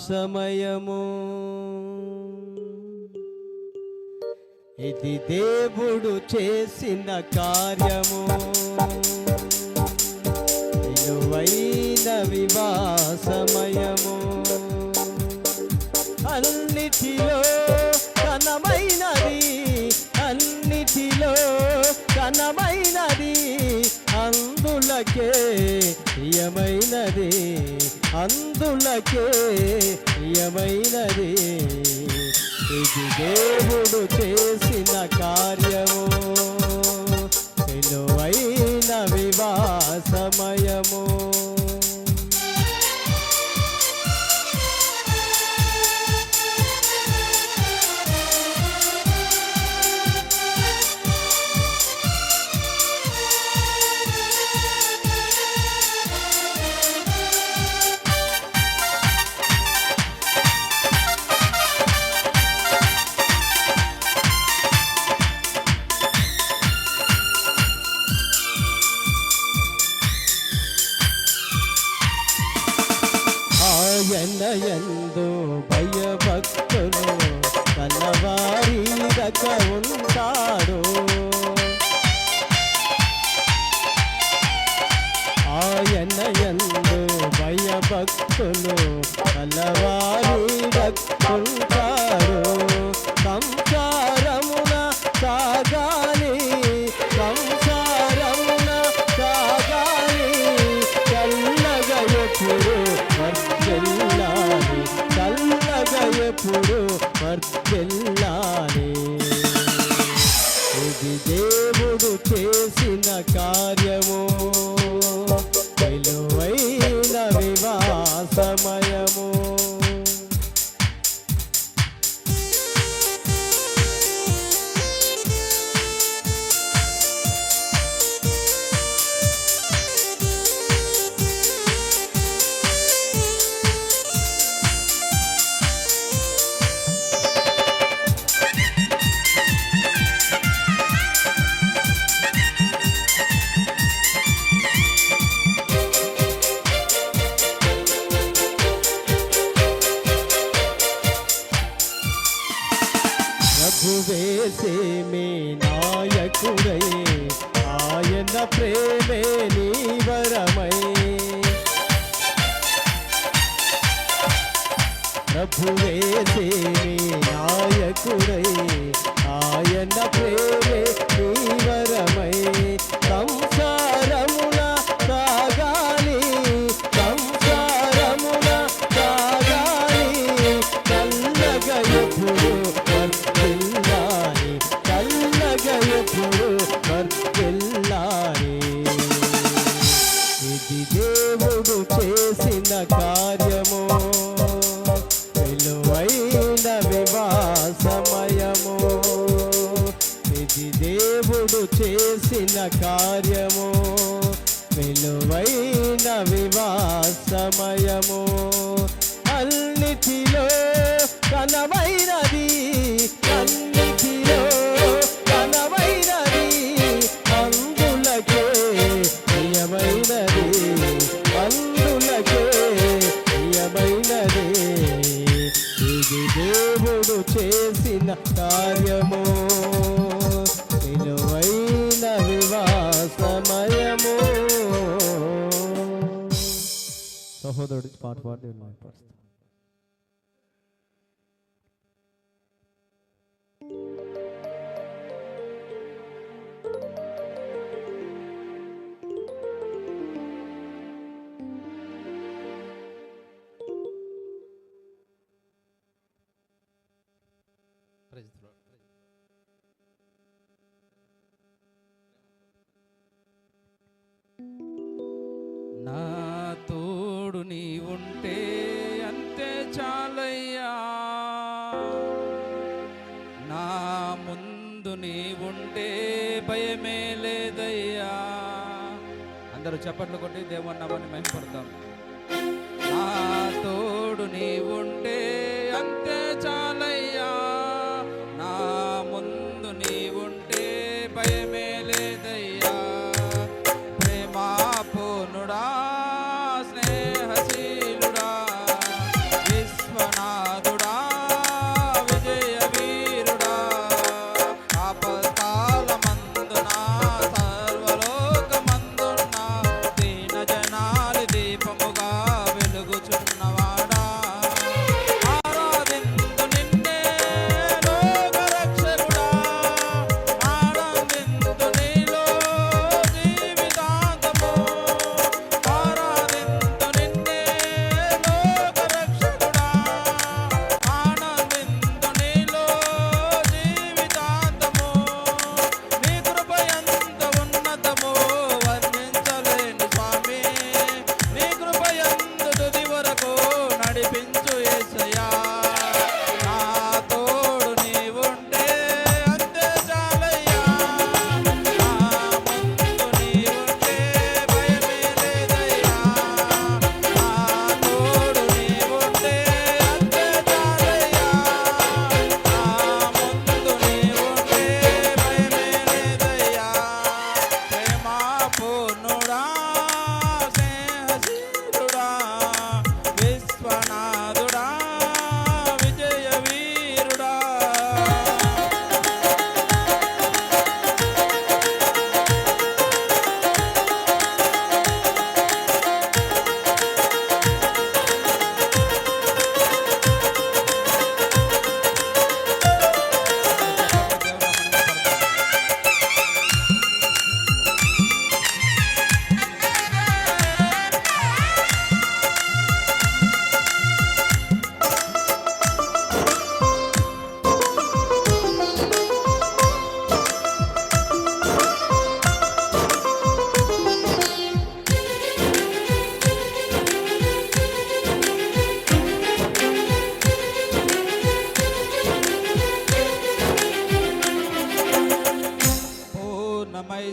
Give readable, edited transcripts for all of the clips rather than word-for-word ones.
సమయము ఇది దేవుడు చేసిన కార్యము, విలువైన వివాహమయము. అన్నిటిలో ఘనమైనది, అన్నిటిలో ఘనమైనది, అందులకే ప్రియమైనది, అందులకే ప్రియమైనది. ఇది దేవుడు చేసిన కార్యము, విలువైన వివాహమయము. యందు భయభక్తులు కలవారి రక ఉంటాడు, ఆయన యందు భయభక్తులు కలవారి రక్కుంటారు. సంసారమున సాగాలి, సంసారమున సాగాలి, చల్లగా ఎప్పుడు వర్ధిల్లాలి, చల్లగా ఎప్పుడు వర్ధిల్లాలి. ఇది దేవుడు చేసిన కార్యము, విలువైన వివాహమయము. ప్రభువేసే మీ నాయకుడై, ఆయన ప్రేమే నీ వరమై. ప్రభువేసే మీ నాయకుడై, ఆయన ప్రేమే నీ వరమై. సంసారమున సాగాలి, సంసారమున సాగాలి, చల్లగా ఎప్పుడు వర్ధిల్లాలి, చల్లగా ఎప్పుడు వర్ధిల్లాలి. ఇది దేవుడు చేసిన కార్యము, విలువైన వివాహమయము. ఇది దేవుడు చేసిన కార్యము, విలువైన వివాహమయము. అన్నిటిలో ఘనమైనది, అన్నిటిలో ఘనమైనది, అందులకే ప్రియమైనది, అందులకే ప్రియమైనది. ఇది దేవుడు చేసిన కార్యము, విలువైన వివాహమయము. సహోదరుడు పాట పాడి పరుస్తాం. నా తోడు నీ ఉంటే అంతే చాలయ్యా, నా ముందు నీ ఉంటే భయమే లేదయ్యా. అందరూ చప్పట్లు కొట్టి దేవుని నామాన్ని మహిమపడతాం. నా తోడు నీ ఉంటే అంతే చాలయ్యా, నా ముందు నీ ఉంటే భయమే లేదయ్యా. ప్రేమ పూర్ణుడా, స్నేహశీలుడా, నడిపించు యేసయ్యా నా తోడు నీవుంటే అంతే చాలయ్యా నా ముందు నీవుంటే భయమే లేదయ్యా నా తోడు నీవుంటే అంతే చాలయ్యా నా ముందు నీవుంటే భయమే లేదయ్యా ప్రేమ పూర్ణుడా స్నేహశీలుడా విశ్వనాథుడా విజయ వీరుడా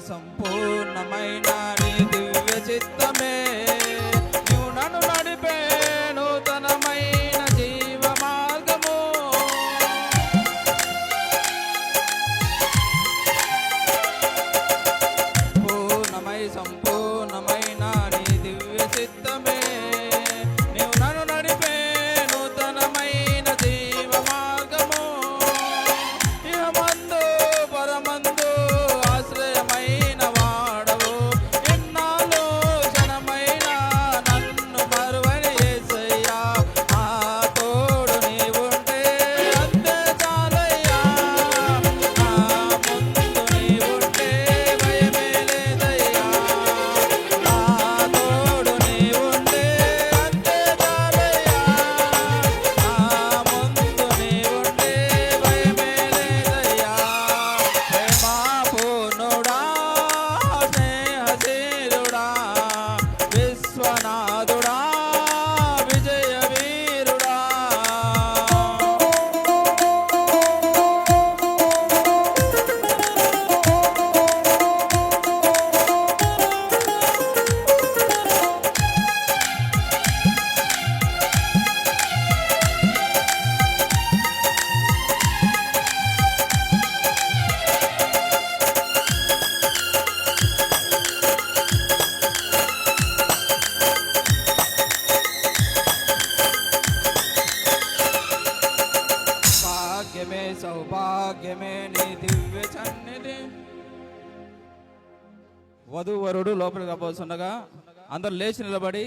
సంపూర్ణమైన నీ దివ్య చిత్తమే నీవు నన్ను నడిపే నూతనమైన జీవ మార్గము సంపూర్ణమైన నీ దివ్య చిత్తమే నీవు నన్ను నడిపే నూతనమైన జీవ మార్గము ఇహమందు పరమందు ఆశ్రయమైన వాడవు ఎన్నాళ్ళు క్షణమైన నన్ను మరువని యేసయ్యా ఆ తోడు నీవుంటే అంతే చాలయ్యా నా ముందు నీవుంటే భయమే లేదయ్యా నా తోడు నీవుంటే అంతే చాలయ్యా నా ముందు నీవుంటే భయమే లేదయ్యా ప్రేమ పూర్ణుడా స్నేహశీలుడా విశ్వనాథుడా విజయ వీరుడా భాగ్యమే సౌభాగ్యమే నీ దివ్య సన్నిధి వధూవరుడు లోపలికి రాబోతుండగా అందరూ లేచి నిలబడి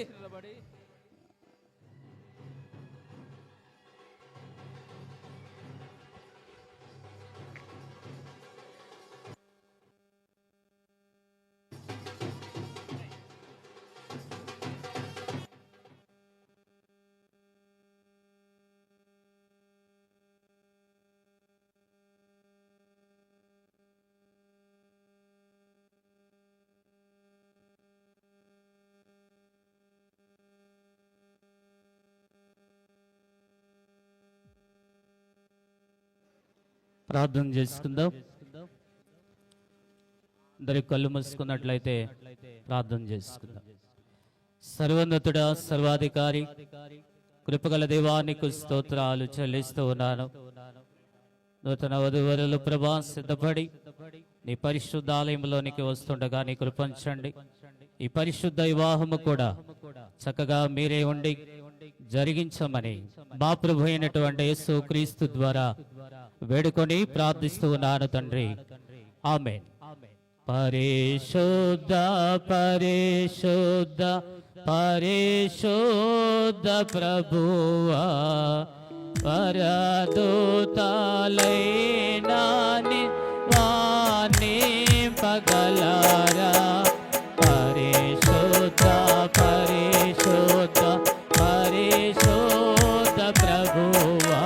ప్రార్థన చేసుకుందాం. అందరి కళ్ళు మూసుకున్నట్లయితే ప్రార్థన చేసుకుందాం. సర్వోన్నతుడా సర్వాధికారి కృపగల దేవానికి స్తోత్రాలు చెల్లిస్తూ ఉన్నాను. నూతన వధువరులు ప్రభా సిద్ధపడి నీ పరిశుద్ధాలయంలోనికి వస్తుండగా నీ కృపించండి. ఈ పరిశుద్ధ వివాహము కూడా చక్కగా మీరే ఉండి జరిగించమని మా ప్రభు అయినటువంటి యేసు క్రీస్తు ద్వారా వేడుకొని ప్రార్థిస్తూ ఉన్నాను తండ్రి. ఆమేన్. పరిశుద్ధ పరిశుద్ధ పరిశుద్ధ ప్రభువా పరదూతలైనా వాణి పగలారా పరిశుద్ధ పరిశుద్ధ పరిశుద్ధ ప్రభువా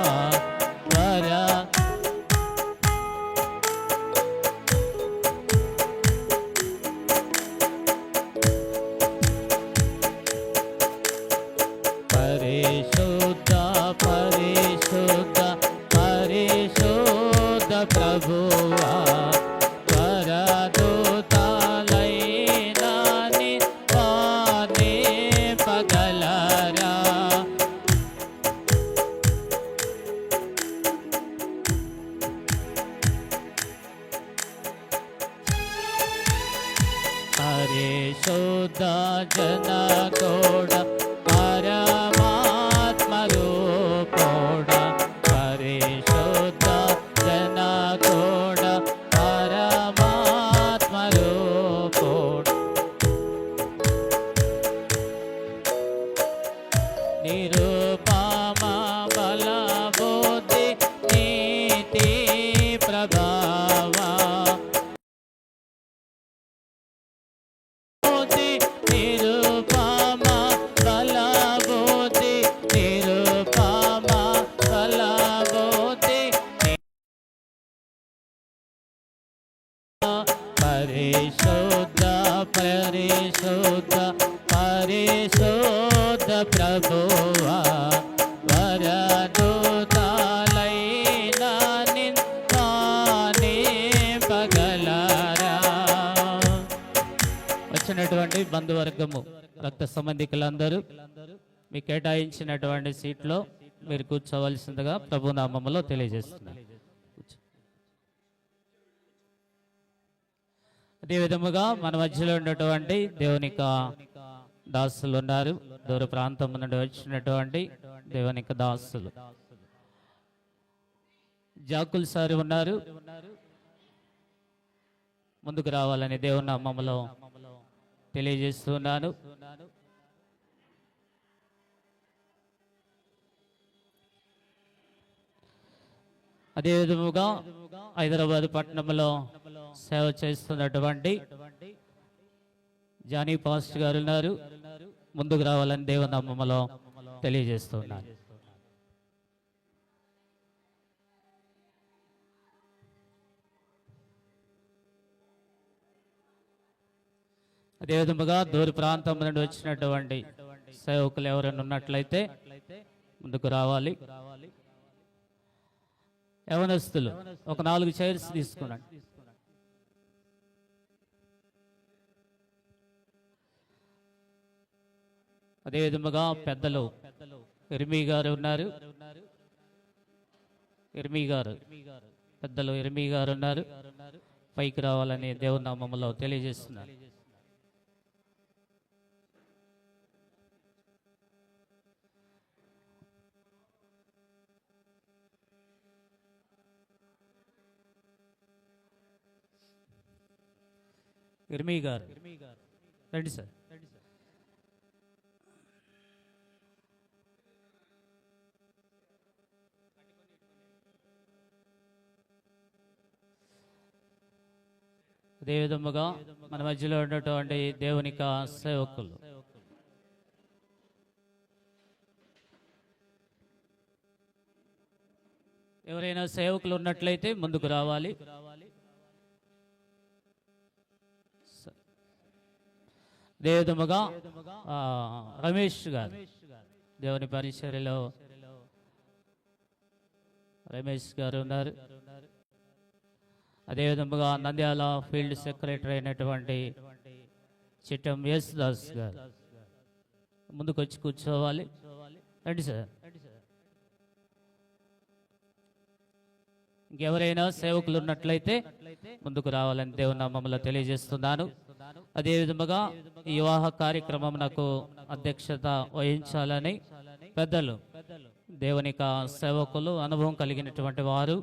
పరిశుద్ధ జనకోడ పరమాత్మరూపోడ పరిశుద్ధ జనకోడ పరమాత్మరూపోడ నిరుపమ బలబుద్ధి నీతి ప్రభావ నిరుపమ బలబుద్ధి నిరుపమ బలబుద్ధి పరిశుద్ధ పరిశుద్ధ పరిశుద్ధ ప్రభువా వరదూతలైన నింపగలరా. వచ్చినటువంటి బంధువర్గము రక్త సంబంధికులందరూ మీ కేటాయించినటువంటి సీట్లో మీరు కూర్చోవలసిందిగా ప్రభు నామములో తెలియజేస్తున్నారు. అదే విధముగా మన మధ్యలో ఉన్నటువంటి దేవునిక దాసులు ఉన్నారు. దూర ప్రాంతం నుండి వచ్చినటువంటి దేవునిక దాసులు జాకుల్ సార్ ఉన్నారు. ముందుకు రావాలని దేవుని నామములో తెలియజేస్తున్నాను. అదే విధముగా హైదరాబాద్ పట్టణంలో సేవ చేస్తున్నటువంటి జానీ పాస్ట్ గారు ఉన్నారు. ముందుకు రావాలని దేవుని నామములో తెలియజేస్తున్నారు. అదే విధముగా దూర ప్రాంతం నుండి వచ్చినటువంటి సేవకులు ఎవరైనా ఉన్నట్లయితే ముందుకు రావాలి. యవనస్తులు ఒక 4 చైర్స్ తీసుకున్నాను. అదే విధముగా పెద్దలు ఇర్మీ గారు ఉన్నారు. ఇర్మీ గారు పెద్దలు ఇర్మీ గారు ఉన్నారు. పైకి రావాలని దేవుని నామములో తెలియజేస్తున్నారు. ఇర్మీ గారు రండి సార్. అదే విధముగా మన మధ్యలో ఉన్నటువంటి దేవునిక సేవకులు ఎవరైనా సేవకులు ఉన్నట్లయితే ముందుకు రావాలి. అదే విధముగా రమేష్ గారు దేవుని పరిచర్యలో రమేష్ గారు ఉన్నారు. అదే విధముగా నంద్యాల ఫీల్డ్ సెక్రటరీ అయినటువంటి చిట్టం యేసుదాస్ గారు ముందుకు వచ్చి కూర్చోవాలి. రండి సార్. ఇంకెవరైనా సేవకులు ఉన్నట్లయితే ముందుకు రావాలని దేవుని నామములో తెలియజేస్తున్నాను. అదే విధముగా ఈ వివాహ కార్యక్రమం నాకు అధ్యక్షత వహించాలని పెద్దలు దేవునిక సేవకులు అనుభవం కలిగినటువంటి వారు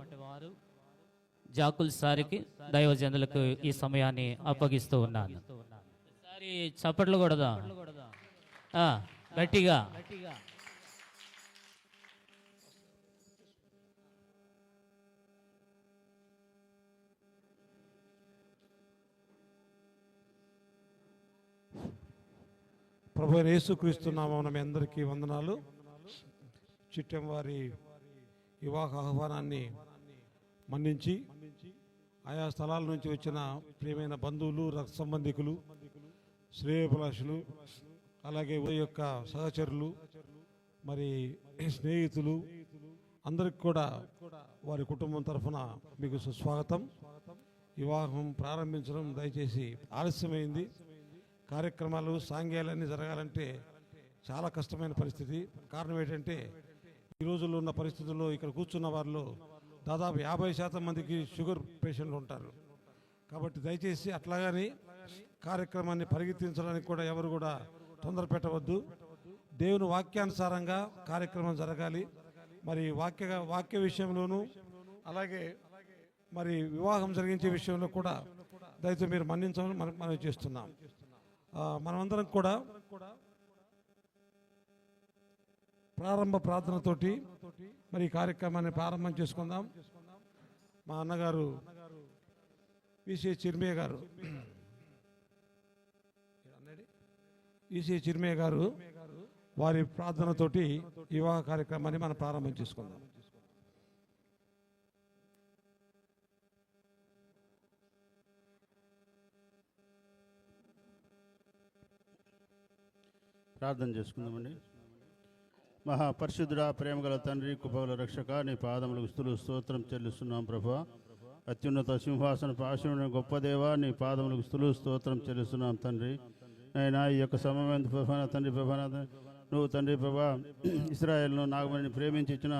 జాకుల్ సారికి దైవజనులకు ఈ సమయాన్ని అప్పగిస్తూ ఉన్నాను. ఈసారి చప్పట్లు కొడదా గట్టిగా. ప్రభు యేసుక్రీస్తు నామమున మీ అందరికీ వందనాలు. చిట్టం వారి వివాహ ఆహ్వానాన్ని మన్నించి ఆయా స్థలాల నుంచి వచ్చిన ప్రియమైన బంధువులు, రక్త సంబంధికులు, శ్రేయోభిలాషులు, అలాగే యొక్క సహచరులు, మరి స్నేహితులు అందరికి కూడా వారి కుటుంబం తరఫున మీకు సుస్వాగతం. వివాహం ప్రారంభించడం దయచేసి ఆలస్యమైంది. కార్యక్రమాలు సాంఘ్యాలన్నీ జరగాలంటే చాలా కష్టమైన పరిస్థితి. కారణం ఏంటంటే ఈ రోజుల్లో ఉన్న పరిస్థితుల్లో ఇక్కడ కూర్చున్న వారిలో దాదాపు 50% మందికి షుగర్ పేషెంట్లు ఉంటారు. కాబట్టి దయచేసి అట్లాగని కార్యక్రమాన్ని పరిగెత్తించడానికి కూడా ఎవరు కూడా తొందర పెట్టవద్దు. దేవుని వాక్యానుసారంగా కార్యక్రమం జరగాలి. మరి వాక్య విషయంలోనూ అలాగే మరి వివాహం జరిగించే విషయంలో కూడా దయతో మీరు మన్నించమని మనం చేస్తున్నాం. మనమందరం కూడా ప్రారంభ ప్రార్థనతోటి మరి ఈ కార్యక్రమాన్ని ప్రారంభం చేసుకుందాం. మా అన్నగారు విసి చిర్మయ్య గారు వారి ప్రార్థనతోటి వివాహ కార్యక్రమాన్ని మనం ప్రారంభం చేసుకుందాం. ప్రార్థన చేసుకుందామండి. మహాపరిశుద్ధుడా, ప్రేమగల తండ్రి, కృపగల రక్షక, నీ పాదములకు స్తుతులు స్తోత్రం చెల్లిస్తున్నాం ప్రభా. అత్యున్నత సింహాసన ఆశీనుడైన గొప్ప దేవా, నీ పాదములకు స్తుతులు స్తోత్రం చెల్లిస్తున్నాం తండ్రి. అయినా ఈ యొక్క సమయం తండ్రి ప్రభా, నువ్వు తండ్రి ప్రభా ఇశ్రాయేల్ను నాగమణిని ప్రేమించి ఇచ్చిన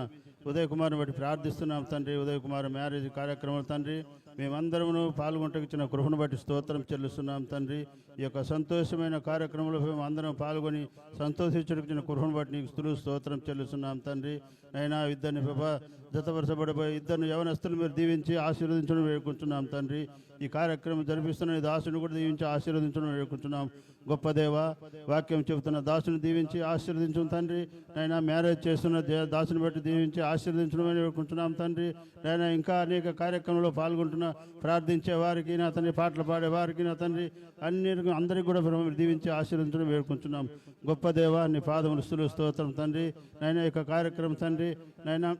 ఉదయ్ కుమార్ని బట్టి ప్రార్థిస్తున్నాం తండ్రి. ఉదయ్ కుమార్ మ్యారేజ్ కార్యక్రమం తండ్రి మేమందరము పాల్గొంటకిచ్చిన కృపను బట్టి స్తోత్రం చెల్లిస్తున్నాం తండ్రి. ఈ యొక్క సంతోషమైన కార్యక్రమంలో మేము అందరం పాల్గొని సంతోషించిన కృపను బట్టి నీకు స్తుతులు స్తోత్రం చెల్లిస్తున్నాం తండ్రి. అయినా ఇద్దరిని ప్రభా జతపరచబడిపోయి ఇద్దరిని యవనస్తులు మీరు దీవించి ఆశీర్వదించడం వేడుకుంటున్నాం తండ్రి. ఈ కార్యక్రమం జరిపిస్తున్న దాసుని కూడా దీవించి ఆశీర్వదించడం వేడుకుంటున్నాం. గొప్ప దేవ, వాక్యం చెబుతున్న దాసుని దీవించి ఆశీర్వదించడం తండ్రి. నైనా మ్యారేజ్ చేస్తున్న దాసుని బట్టి దీవించి ఆశీర్వదించడం వేడుకుంటున్నాం తండ్రి. నైనా ఇంకా అనేక కార్యక్రమంలో పాల్గొంటున్న ప్రార్థించే వారికి నా తండ్రి, పాటలు పాడే వారికి నా తండ్రి అందరికీ కూడా దీవించి ఆశీర్వదించడం వేడుకుంటున్నాం. గొప్ప దేవ, నీ పాదములు స్తుతులు స్తోత్రం తండ్రి. నైనా యొక్క కార్యక్రమం తండ్రి నైనా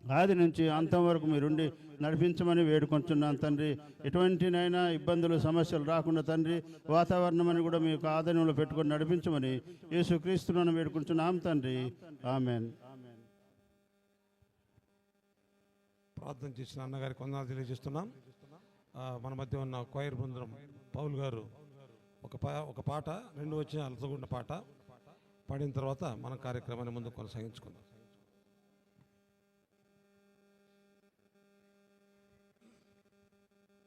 ఆది నుంచి అంతం వరకు మీరుండి నడిపించమని వేడుకుంటున్నాను తండ్రి. ఎటువంటి నైనా ఇబ్బందులు సమస్యలు రాకుండా తండ్రి వాతావరణం అని కూడా మీకు ఆధీనంలో పెట్టుకొని నడిపించమని యేసుక్రీస్తును వేడుకుంటున్నాం తండ్రి. ఆమెన్. ప్రార్థన చేసిన అన్నగారికి వందనాలు తెలియజేస్తున్నాం. మన మధ్య ఉన్న క్వైర్ బృందం పౌల్ గారు ఒక పాట, 2 వచనాలతో కూడిన పాట పాడిన తర్వాత మన కార్యక్రమాన్ని ముందు కొనసాగించుకుందాం.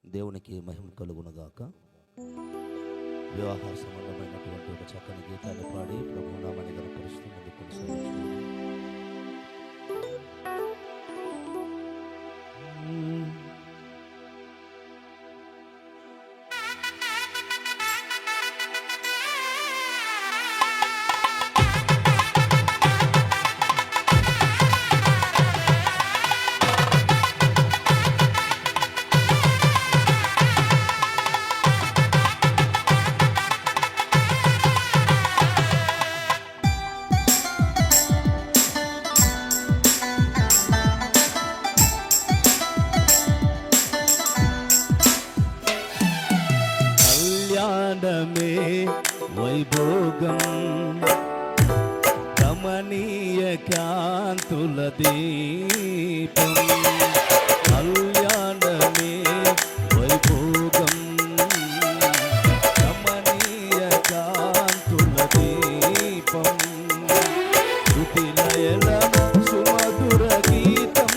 దేవునికి మహిమ కలుగునుగాక. వివాహ సంబంధమైనటువంటి ఒక చక్కని గీతాన్ని పాడి ప్రభు నామాన్ని గణపరుస్తూ ముందు కొనసాగించుకుందాం. వైభోగం రమణీయ కాంతుల దీపం, కళ్యాణమే వైభోగం రమణీయ కాంతుల దీపం, శృతిలయల సుమధుర గీతం,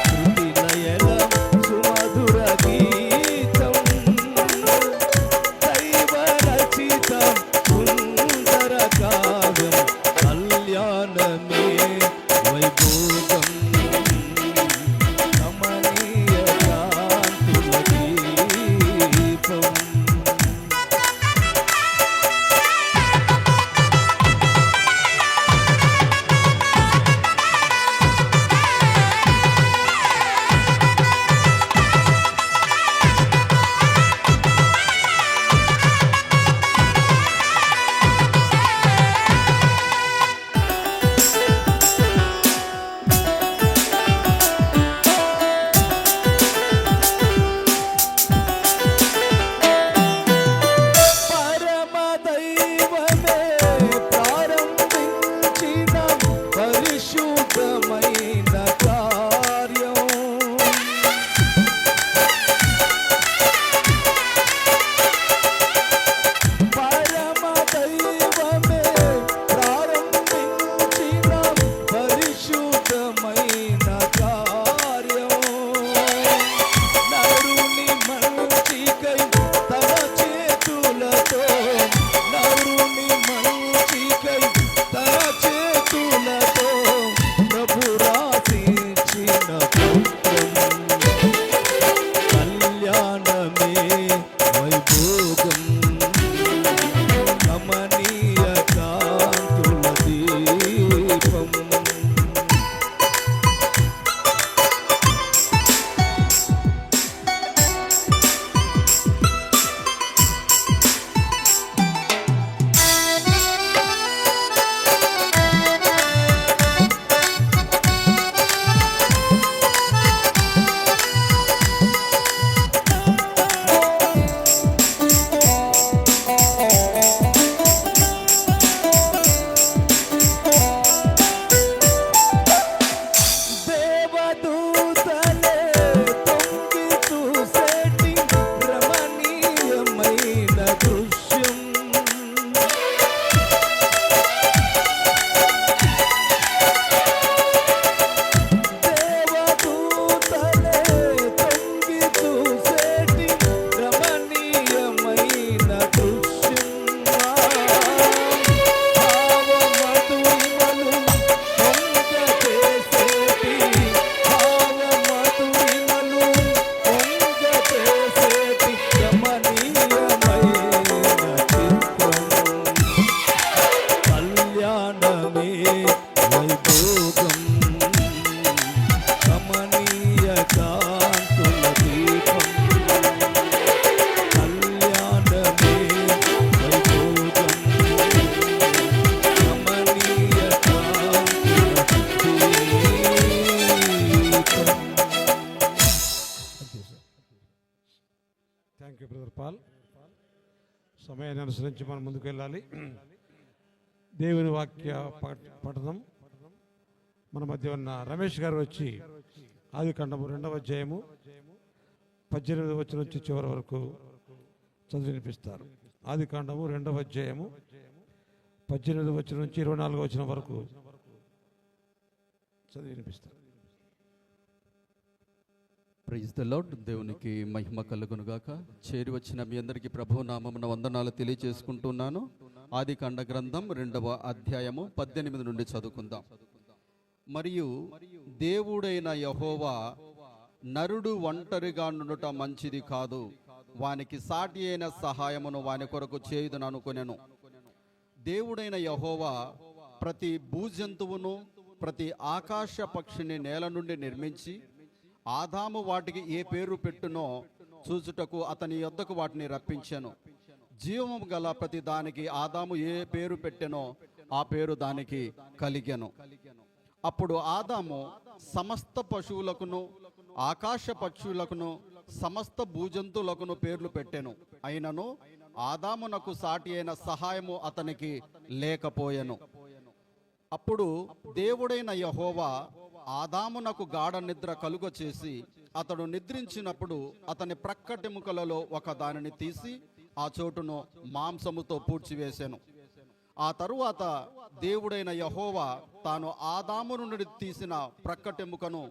శృతిలయల సుమధుర గీతం, సుందర కావ్యం కళ్యాణమే వైభోగం రమణీయ కాంతుల దీపం. వైభోగం కమనీయ కాంతుల దీపం కళ్యాణమే వైభోగం కమనీయ కాంతుల దీపం. Thank you brother Paul. సమయాన్ని అనుసరించి మనం ముందుకు వెళ్ళాలి. దేవుని వాక్య పఠనం మన మధ్య ఉన్న రమేష్ గారు వచ్చి ఆదికాండము 2వ అధ్యాయము 18వ వచనం నుంచి చివరి వరకు చదివి వినిపిస్తారు. ఆదికాండము 2వ అధ్యాయము 18వ వచనం నుంచి 24వ వచనం వరకు చదివి వినిపిస్తారు. Praise the Lord. దేవునికి మహిమ కలుగునుగాక. చేరి వచ్చిన మీ అందరికీ ప్రభువు నామమున వందనాలు తెలియజేసుకుంటున్నాను. ఆదికాండ గ్రంథం 2వ అధ్యాయము 18 నుండి చదువుకుందాం. మరియు దేవుడైన యెహోవా నరుడు ఒంటరిగా నుండుట మంచిది కాదు, వానికి సాటి అయిన సహాయమును వాని కొరకు చేయుదును అనుకొనెను. దేవుడైన యెహోవా ప్రతి భూజంతువును ప్రతి ఆకాశ పక్షిని నేల నుండి నిర్మించి ఆదాము వాటికి ఏ పేరు పెట్టునో చూచుటకు అతని యొద్దకు వాటిని రప్పించెను. జీవము గల ప్రతి దానికి ఆదాము ఏ పేరు పెట్టెనో ఆ పేరు దానికి కలిగెను. అప్పుడు ఆదాము సమస్త పశువులకును ఆకాశ పక్షులకును సమస్త భూజంతువులకును పేర్లు పెట్టెను. అయినను ఆదామునకు సాటి అయిన సహాయము అతనికి లేకపోయెను. అప్పుడు దేవుడైన యెహోవా ఆదామునకు గాఢ నిద్ర కలుగ చేసి అతడు నిద్రించినప్పుడు అతని ప్రక్కటెముకలలో ఒక దానిని తీసి ఆ చోటును మాంసముతో పూడ్చివేసెను. ఆ తరువాత దేవుడైన యెహోవా తాను ఆదాము నుండి తీసిన ప్రక్కటెముకను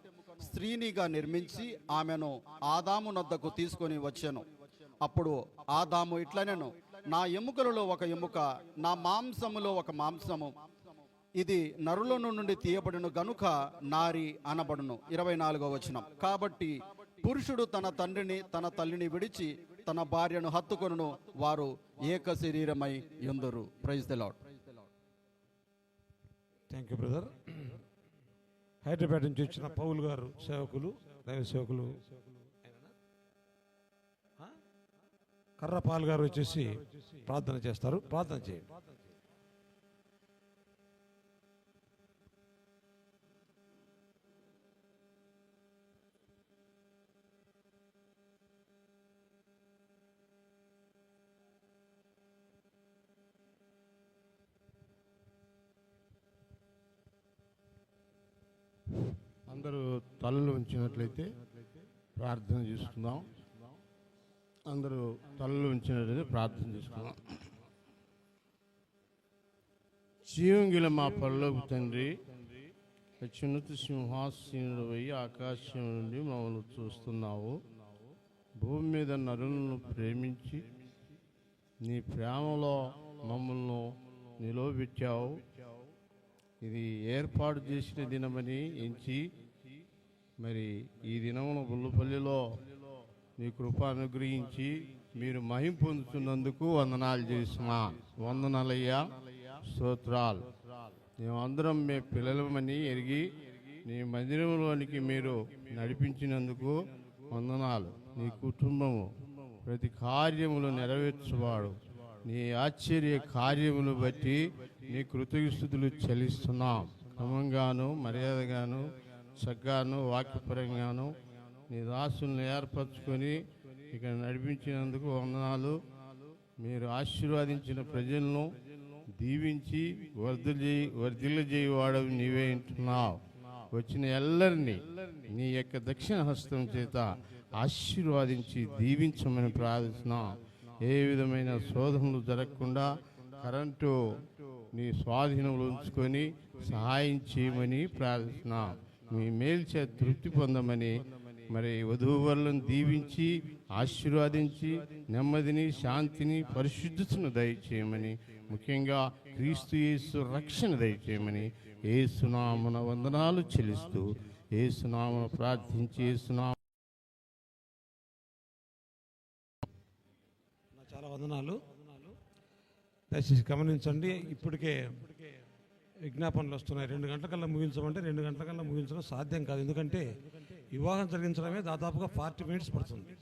స్త్రీనిగా నిర్మించి ఆమెను ఆదాము నద్దకు తీసుకొని వచ్చెను. అప్పుడు ఆదాము ఇట్లనెను, నా ఎముకలలో ఒక ఎముక, నా మాంసములో ఒక మాంసము, ఇది నరుల నుండి తీయబడిన గనుక నారి అనబడును. 24వ వచనం. కాబట్టి పురుషుడు తన తండ్రిని తన తల్లిని విడిచి తన భార్యను హత్తుకొనును, వారు ఏక శరీరమై యుందురు. Praise the Lord. Thank you brother. Hyderabad నుంచి వచ్చిన పౌల్ గారు సేవకులు, దైవ సేవకులు కర్రపాల్ గారు వచ్చేసి ప్రార్థన చేస్తారు. ప్రార్థన చేయండి. అందరూ తలలు ఉంచినట్లయితే ప్రార్థన చేసుకుందాం. అందరూ తలలు ఉంచినట్లయితే ప్రార్థన చేసుకుందాం. జీవం గల మా పరలోక తండ్రి, అత్యున్నత సింహాసీనుడు అయి ఆకాశం నుండి మమ్మల్ని చూస్తున్నావు. భూమి మీద నరులను ప్రేమించి నీ ప్రేమలో మమ్మల్ని నిలవబెట్టావు. ఇది ఏర్పాటు చేసిన దినమని ఎంచి మరి ఈ దినమున బుల్లపల్లిలో నీ కృప అనుగ్రహించి మీరు మహిమ పొందుతున్నందుకు వందనాలు చేస్తున్నా. వందనాలయ్యా, స్తోత్రాలు. మేమందరం మీ పిల్లలమని ఎరిగి నీ మందిరంలోనికి మీరు నడిపించినందుకు వందనాలు. నీ కుటుంబము ప్రతి కార్యములు నెరవేర్చువాడు. నీ ఆశ్చర్య కార్యములు బట్టి నీ కృతజ్ఞతలు చెల్లిస్తున్నాం. క్రమంగాను మర్యాదగాను చక్కగాను వాక్యపరంగాను నీ దాసులను ఏర్పరచుకొని ఇక్కడ నడిపించినందుకు వందనాలు. మీరు ఆశీర్వదించిన ప్రజలను దీవించి వర్ధిల్లజేయవాడవి నీవే అంటున్నావు. వచ్చిన ఎల్లరినీ నీ యొక్క దక్షిణ హస్తం చేత ఆశీర్వాదించి దీవించమని ప్రార్థిస్తున్నాం. ఏ విధమైన శోధనలు జరగకుండా కరెంటు నీ స్వాధీనంలో ఉంచుకొని సహాయం చేయమని ప్రార్థిస్తున్నాం. మీ మేలు చేత తృప్తి పొందమని మరి వధూవరులను దీవించి ఆశీర్వాదించి నెమ్మదిని శాంతిని పరిశుద్ధతను దయచేయమని, ముఖ్యంగా క్రీస్తు యేసు రక్షణ దయచేయమని యేసునామమున వందనాలు చెల్లిస్తూ యేసునామమున ప్రార్థించి యేసునామ. చాలా వందనాలు. దయచేసి గమనించండి. ఇప్పటికే విజ్ఞాపనలు వస్తున్నాయి. 2 గంటలకల్లా ముగించమంటే 2 గంటలకల్లా ముగించడం సాధ్యం కాదు. ఎందుకంటే వివాహం జరిగించడమే దాదాపుగా 40 మినిట్స్ పడుతుంది.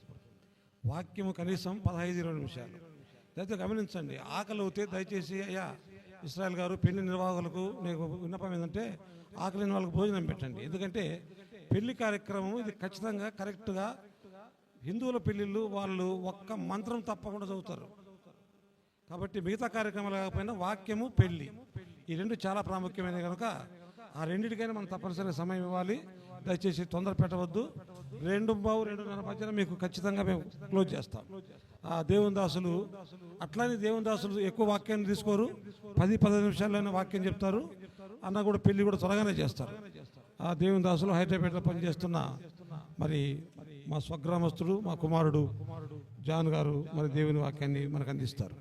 వాక్యము కనీసం 15-20 నిమిషాలు. దయచేసి గమనించండి. ఆకలి అవుతే దయచేసి అయ్యా ఇస్రాయల్ గారు పెళ్లి నిర్వాహకులకు నేను విన్నపం ఏంటంటే ఆకలిని వాళ్ళకి భోజనం పెట్టండి. ఎందుకంటే పెళ్లి కార్యక్రమం ఇది ఖచ్చితంగా కరెక్ట్గా హిందువుల పెళ్ళిళ్ళు వాళ్ళు ఒక్క మంత్రం తప్పకుండా చదువుతారు. కాబట్టి మిగతా కార్యక్రమాలు కాకపోయినా వాక్యము పెళ్ళి ఈ 2 చాలా ప్రాముఖ్యమైన కనుక ఆ రెండింటికైనా మనం తప్పనిసరిగా సమయం ఇవ్వాలి. దయచేసి తొందర పెట్టవద్దు. 2:30 మధ్యన మీకు ఖచ్చితంగా మేము క్లోజ్ చేస్తాం. ఆ దేవుని దాసులు అట్లానే దేవుని దాసులు ఎక్కువ వాక్యాన్ని తీసుకోరు. 10-15 నిమిషాల్లోనే వాక్యం చెప్తారు. అన్న కూడా పెళ్లి కూడా త్వరగానే చేస్తారు. ఆ దేవుని దాసులు హైదరాబాద్లో పనిచేస్తున్న మరి మా స్వగ్రామస్తుడు మా కుమారుడు జాన్ గారు మరి దేవుని వాక్యాన్ని మనకు అందిస్తారు.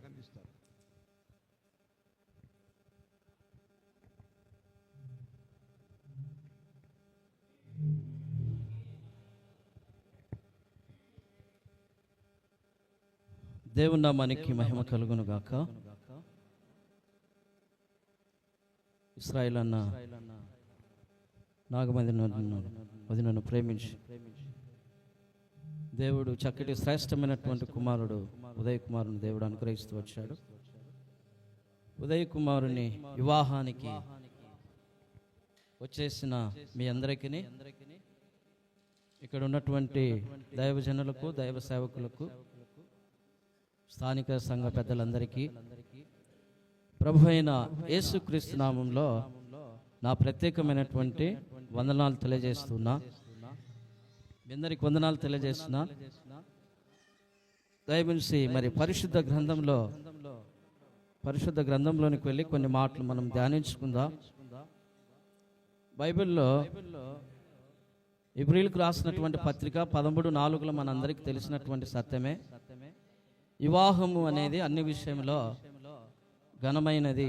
దేవుని నామానికి మహిమ కలుగును గాక. ఇశ్రాయేల్ అన్న నాగమదినను ప్రేమించి దేవుడు చక్కటి శ్రేష్టమైనటువంటి కుమారుడు ఉదయ్ కుమారుని దేవుడు అనుగ్రహిస్తూ వచ్చాడు. ఉదయ్ కుమారుని వివాహానికి వచ్చేసిన మీ అందరికీ, ఇక్కడ ఉన్నటువంటి దైవజనులకు దైవ సేవకులకు స్థానిక సంఘ పెద్దలందరికీ ప్రభు అయిన యేసుక్రీస్తు నామంలో నా ప్రత్యేకమైనటువంటి వందనాలు తెలియజేస్తున్నా. మీ అందరికి వందనాలు తెలియజేస్తున్నా. దయచేసి మరి పరిశుద్ధ గ్రంథంలోనికి వెళ్ళి కొన్ని మాటలు మనం ధ్యానించుకుందాం. బైబిల్లో ఇబ్రీలకు రాసినటువంటి పత్రిక 13:4 మనందరికీ తెలిసినటువంటి సత్యమే. వివాహము అనేది అన్ని విషయంలో ఘనమైనది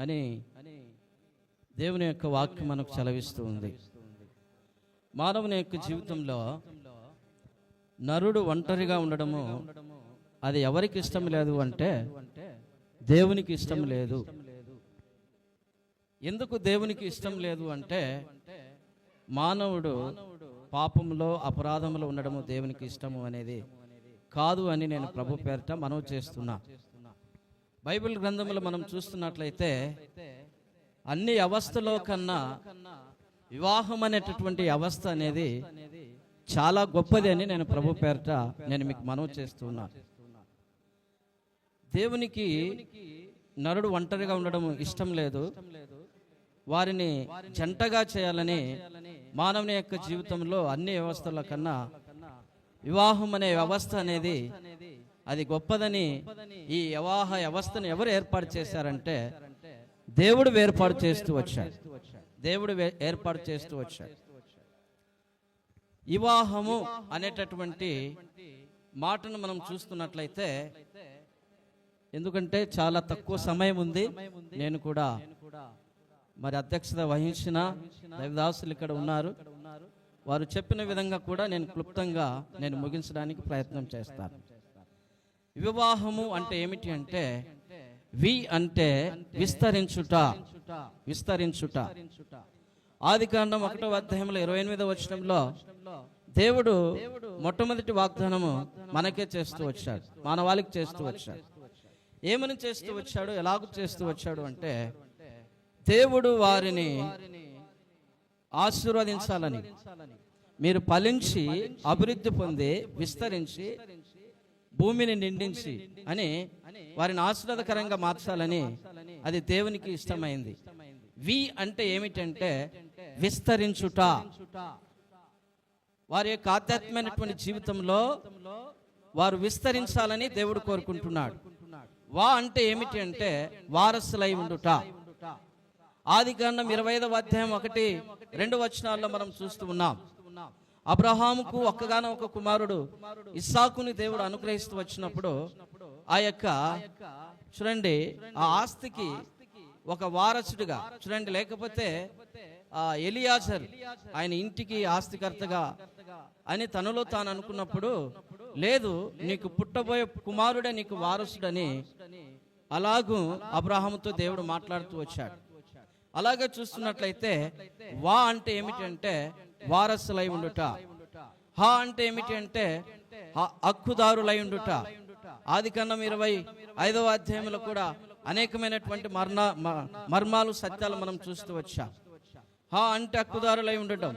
అని దేవుని యొక్క వాక్యం మనకు సెలవిస్తూ ఉంది. మానవుని యొక్క జీవితంలో నరుడు ఒంటరిగా ఉండడము అది ఎవరికి ఇష్టం లేదు అంటే దేవునికి ఇష్టం లేదు. ఎందుకు దేవునికి ఇష్టం లేదు అంటే మానవుడు పాపంలో అపరాధంలో ఉండడము దేవునికి ఇష్టము అనేది కాదు అని నేను ప్రభు పేరిట మనవి చేస్తున్నా. బైబిల్ గ్రంథంలో మనం చూస్తున్నట్లయితే అన్ని అవస్థలో కన్నా వివాహం అనేటటువంటి అవస్థ అనేది చాలా గొప్పది అని నేను ప్రభు పేరిట నేను మీకు మనవి చేస్తున్నా. దేవునికి నరుడు ఒంటరిగా ఉండడం ఇష్టం లేదు. వారిని జంటగా చేయాలని మానవుని యొక్క జీవితంలో అన్ని వ్యవస్థల కన్నా వివాహం అనే వ్యవస్థ అనేది అది గొప్పదని ఈ వివాహ వ్యవస్థను ఎవరు ఏర్పాటు చేశారంటే దేవుడు ఏర్పాటు చేస్తూ వచ్చాడు. వివాహము అనేటటువంటి మాటను మనం చూస్తున్నట్లయితే, ఎందుకంటే చాలా తక్కువ సమయం ఉంది, నేను కూడా మరి అధ్యక్షత వహించిన దైవదాసులు ఇక్కడ ఉన్నారు, వారు చెప్పిన విధంగా కూడా నేను క్లుప్తంగా నేను ముగించడానికి ప్రయత్నం చేస్తాను. వివాహము అంటే ఏమిటి అంటే వి అంటే విస్తరించుట. ఆదికాండం 1వ అధ్యాయంలో 28వ వచనంలో దేవుడు మొట్టమొదటి వాగ్దానము మనకే చేస్తూ వచ్చాడు, మానవాళికి చేస్తూ వచ్చాడు. ఏమని చేస్తూ వచ్చాడు, ఎలాగ చేస్తూ వచ్చాడు అంటే దేవుడు వారిని ఆశీర్వదించాలని, మీరు ఫలించి అభివృద్ధి పొంది విస్తరించి భూమిని నిండించి అని వారిని ఆశీర్వాదకరంగా మార్చాలని అది దేవునికి ఇష్టమైంది. వి అంటే ఏమిటంటే విస్తరించుట. వారి యొక్క ఆధ్యాత్మికమైనటువంటి జీవితంలో వారు విస్తరించాలని దేవుడు కోరుకుంటున్నాడు. వా అంటే ఏమిటి అంటే వారసులై ఉండుట. ఆదికాండం 25వ అధ్యాయం 1-2 వచనాల్లో మనం చూస్తూ ఉన్నాం. అబ్రహాముకు ఒక్కగానొక్క కుమారుడు ఇస్సాకుని దేవుడు అనుగ్రహిస్తూ వచ్చినప్పుడు ఆ యొక్క చూడండి ఆ ఆస్తికి ఒక వారసుడిగా చూడండి, లేకపోతే ఆ ఎలియాజర్ ఆయన ఇంటికి ఆస్తికర్తగా అని తనలో తాను అనుకున్నప్పుడు, లేదు నీకు పుట్టబోయే కుమారుడే నీకు వారసుడని అలాగూ అబ్రహాముతో దేవుడు మాట్లాడుతూ వచ్చాడు. అలాగే చూస్తున్నట్లయితే వా అంటే ఏమిటంటే వారసులై ఉండుట, హా అంటే ఏమిటి అంటే హక్కుదారులై ఉండుట. ఆదికాండం 25వ అధ్యాయంలో కూడా అనేకమైనటువంటి మర్మాలు సత్యాలు మనం చూస్తూ వచ్చాం. హా అంటే హక్కుదారులై ఉండటం.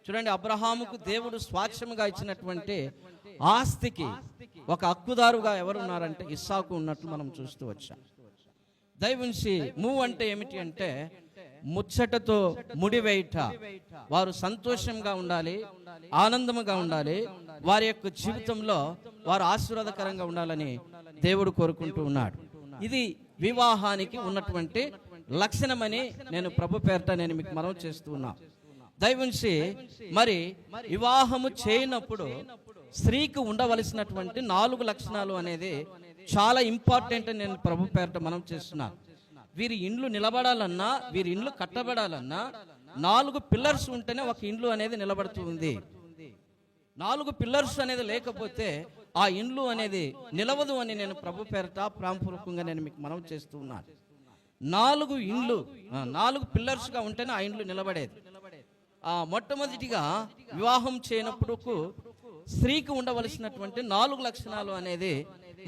చూడండి, అబ్రహాముకు దేవుడు స్వాస్థ్యముగా ఇచ్చినటువంటి ఆస్తికి ఒక హక్కుదారుగా ఎవరున్నారంటే ఇస్సాకు ఉన్నట్లు మనం చూస్తూ వచ్చాం. దైవుంచి మూవ్ అంటే ఏమిటి అంటే ముచ్చటతో ముడివేయుట. వారు సంతోషంగా ఉండాలి, ఆనందముగా ఉండాలి, వారి యొక్క జీవితంలో వారు ఆశీర్వాదకరంగా ఉండాలని దేవుడు కోరుకుంటూ ఉన్నాడు. ఇది వివాహానికి ఉన్నటువంటి లక్షణమని నేను ప్రభు పేరట నేను మీకు మనవి చేస్తూ ఉన్నా. దైవుంచి మరి వివాహము చేయనప్పుడు స్త్రీకి ఉండవలసినటువంటి 4 లక్షణాలు అనేది చాలా ఇంపార్టెంట్ అని నేను ప్రభు పేరట మనం చేస్తున్నాను. వీరి ఇండ్లు నిలబడాలన్నా, వీరి ఇండ్లు కట్టబడాలన్నా 4 పిల్లర్స్ ఉంటేనే ఒక ఇండ్లు అనేది నిలబడుతుంది. 4 పిల్లర్స్ అనేది లేకపోతే ఆ ఇండ్లు అనేది నిలవదు అని నేను ప్రభు పేరట ప్రాంపూర్వకంగా నేను మీకు మనవి చేస్తూ ఉన్నాను. 4 ఇండ్లు 4 పిల్లర్స్గా ఉంటేనే ఆ ఇండ్లు నిలబడేది. మొట్టమొదటిగా వివాహం చేయనప్పుడు స్త్రీకి ఉండవలసినటువంటి 4 లక్షణాలు అనేది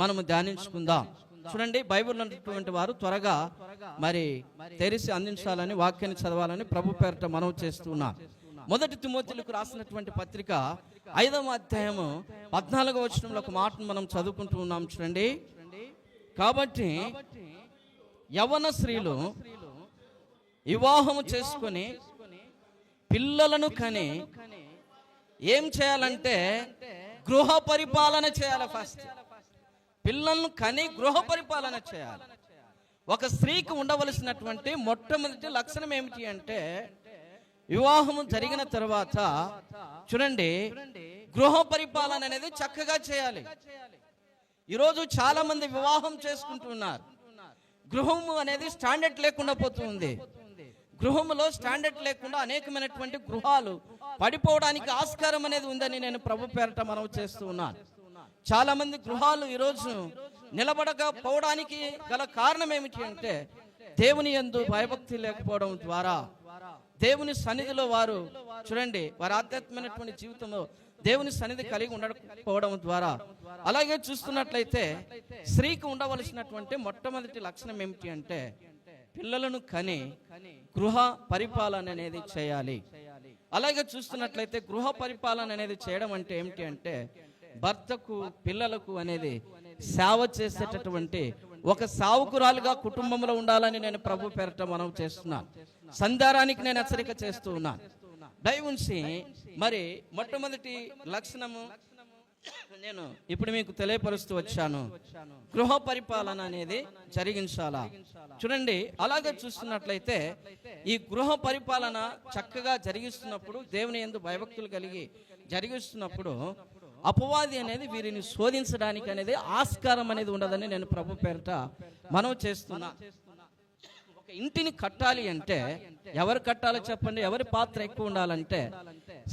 మనము ధ్యానించుకుందాం. చూడండి, బైబిల్ ఉన్నటువంటి వారు త్వరగా మరి తెరిచి అందించాలని, వాక్యాన్ని చదవాలని ప్రభు పేరట మనవి చేస్తున్నాం. 1 తిమోతిలకు రాసినటువంటి పత్రిక 5వ అధ్యాయము 14వ వచనంలో ఒక మాటను మనం చదువుకుంటూ ఉన్నాం. చూడండి, కాబట్టి యవ్వన స్త్రీలు వివాహము చేసుకొని పిల్లలను కని ఏం చేయాలంటే గృహ పరిపాలన చేయాలి. ఫస్ట్ పిల్లలను కని గృహ పరిపాలన చేయాలి. ఒక స్త్రీకి ఉండవలసినటువంటి మొట్టమొదటి లక్షణం ఏమిటి అంటే వివాహము జరిగిన తర్వాత చూడండి, గృహ పరిపాలన అనేది చక్కగా చేయాలి. ఈరోజు చాలా మంది వివాహం చేసుకుంటున్నారు, గృహము అనేది స్టాండర్డ్ లేకుండా పోతుంది. గృహములో స్టాండర్డ్ లేకుండా అనేకమైనటువంటి గృహాలు పడిపోవడానికి ఆస్కారం అనేది ఉందని నేను ప్రభు పేరట మనవి చేస్తూ ఉన్నాను. చాలా మంది గృహాలు ఈరోజు నిలబడకపోవడానికి గల కారణం ఏమిటి అంటే దేవుని యందు భయభక్తి లేకపోవడం ద్వారా, దేవుని సన్నిధిలో వారు చూడండి వారి ఆధ్యాత్మికమైనటువంటి జీవితంలో దేవుని సన్నిధి కలిగి ఉండకపోవడం ద్వారా. అలాగే చూస్తున్నట్లయితే స్త్రీకి ఉండవలసినటువంటి మొట్టమొదటి లక్షణం ఏమిటి అంటే పిల్లలను కని గృహ పరిపాలన అనేది చేయాలి. అలాగే చూస్తున్నట్లయితే గృహ పరిపాలన అనేది చేయడం అంటే ఏమిటి అంటే భర్తకు పిల్లలకు అనేది సేవ చేసేటటువంటి ఒక సావుకురాలుగా కుటుంబంలో ఉండాలని నేను ప్రభు పేరట మనవి చేస్తున్నాను. సంధారానికి నేను హెచ్చరిక చేస్తూ ఉన్నాను. దైవుంచి మరి మొట్టమొదటి లక్షణము నేను ఇప్పుడు మీకు తెలియపరుస్తూ వచ్చాను, గృహ పరిపాలన అనేది జరిగించాలా. చూడండి, అలాగే చూస్తున్నట్లయితే ఈ గృహ పరిపాలన చక్కగా జరిగిస్తున్నప్పుడు, దేవుని యందు భయభక్తులు కలిగి జరిగిస్తున్నప్పుడు అపవాది అనేది వీరిని శోధించడానికి అనేది ఆస్కారం అనేది ఉండదని నేను ప్రభు పేరట మనవి చేస్తున్నా. ఒక ఇంటిని కట్టాలి అంటే ఎవరు కట్టాలో చెప్పండి? ఎవరి పాత్ర ఎక్కువ ఉండాలంటే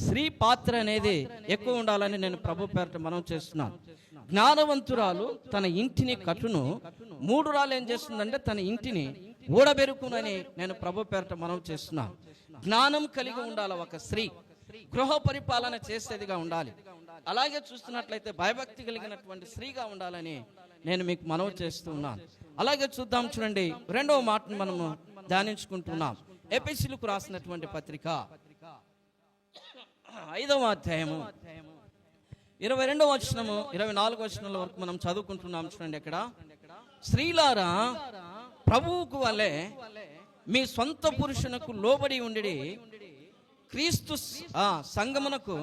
స్త్రీ పాత్ర అనేది ఎక్కువ ఉండాలని నేను ప్రభు పేరట మనవి చేస్తున్నాను. జ్ఞానవంతురాలు తన ఇంటిని కట్టును, మూఢురాలు ఏం చేస్తుందంటే తన ఇంటిని ఊడబెరుకునని నేను ప్రభు పేరట మనవి చేస్తున్నాను. జ్ఞానం కలిగి ఉండాలి ఒక స్త్రీ, గృహ పరిపాలన చేసేదిగా ఉండాలి. అలాగే చూస్తున్నట్లయితే భయభక్తి కలిగినటువంటి స్త్రీగా ఉండాలని నేను మీకు మనవి చేస్తూ ఉన్నాను. అలాగే చూద్దాం, చూడండి, 2వ మాటను మనము ధ్యానించుకుంటున్నాం. ఎఫెసీయులకు రాసినటువంటి పత్రిక 5వ అధ్యాయము 22వ వచనము 24వ వచనాల వరకు మనం చదువుకుంటున్నాం. చూడండి, ఇక్కడ స్త్రీలారా ప్రభువుకు వలె మీ సొంత పురుషునకు లోబడి ఉండి క్రీస్తు సంగమునకు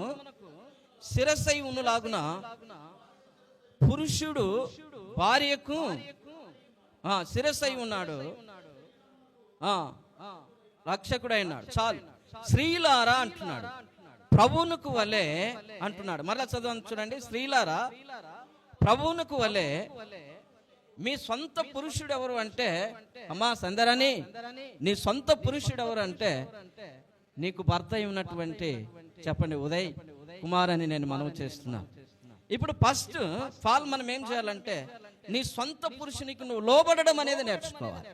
శిరస్సై ఉన్నలాగున పురుషుడు భార్యకు శిరస్సై ఉన్నాడు, రక్షకుడైనాడు. చాలు, స్త్రీలారా అంటున్నాడు, ప్రభువునకు వలె అంటున్నాడు. మరలా చదవండి, చూడండి, స్త్రీలారా ప్రభువునకు వలె మీ సొంత పురుషుడు ఎవరు అంటే, అమ్మా సందరాని, నీ సొంత పురుషుడు ఎవరు అంటే నీకు భర్త ఉన్నటువంటి చెప్పండి ఉదయ్ కుమార్ అని నేను మనవి చేస్తున్నా. ఇప్పుడు ఫస్ట్ ఫాల్ మనం ఏం చేయాలంటే నీ సొంత పురుషునికి నువ్వు లోబడడం అనేది నేర్చుకోవాలి.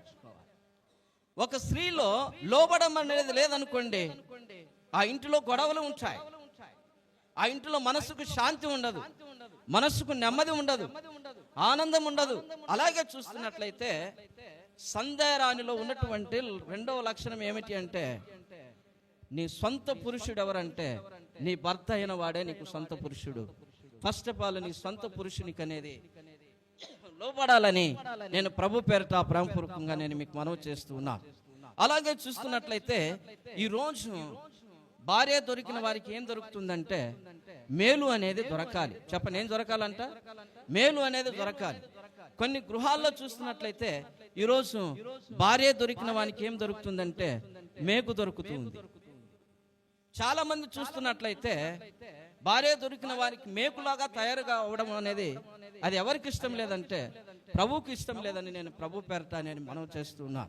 ఒక స్త్రీలో లోబడం అనేది లేదనుకోండి, ఆ ఇంటిలో గొడవలు ఉంటాయి, ఆ ఇంటిలో మనసుకు శాంతి ఉండదు, మనసుకు నెమ్మది ఉండదు, ఆనందం ఉండదు. అలాగే చూస్తున్నట్లయితే సంధ్యారాణిలో ఉన్నటువంటి రెండవ లక్షణం ఏమిటి అంటే, నీ సొంత పురుషుడు ఎవరంటే నీ భర్త అయిన వాడే నీకు సొంత పురుషుడు. ఫస్ట్ ఆఫ్ ఆల్ నీ సొంత పురుషునికి అనేది లోబడాలని నేను ప్రభు పేరిట ప్రేమపూర్వకంగా నేను మీకు మనవి చేస్తూ ఉన్నా. అలాగే చూస్తున్నట్లయితే ఈ రోజు భార్య దొరికిన వారికి ఏం దొరుకుతుందంటే మేలు అనేది దొరకాలి. చెప్పండి, ఏం దొరకాలంట? మేలు అనేది దొరకాలి. కొన్ని గృహాల్లో చూస్తున్నట్లయితే ఈరోజు భార్య దొరికిన వానికి ఏం దొరుకుతుందంటే మేకు దొరుకుతుంది. చాలా మంది చూస్తున్నట్లయితే భార్య దొరికిన వారికి మేకులాగా తయారుగా అవడం అనేది అది ఎవరికి ఇష్టం లేదంటే ప్రభువుకి ఇష్టం లేదని నేను ప్రభు పేరట నేను మనవి చేస్తున్నా.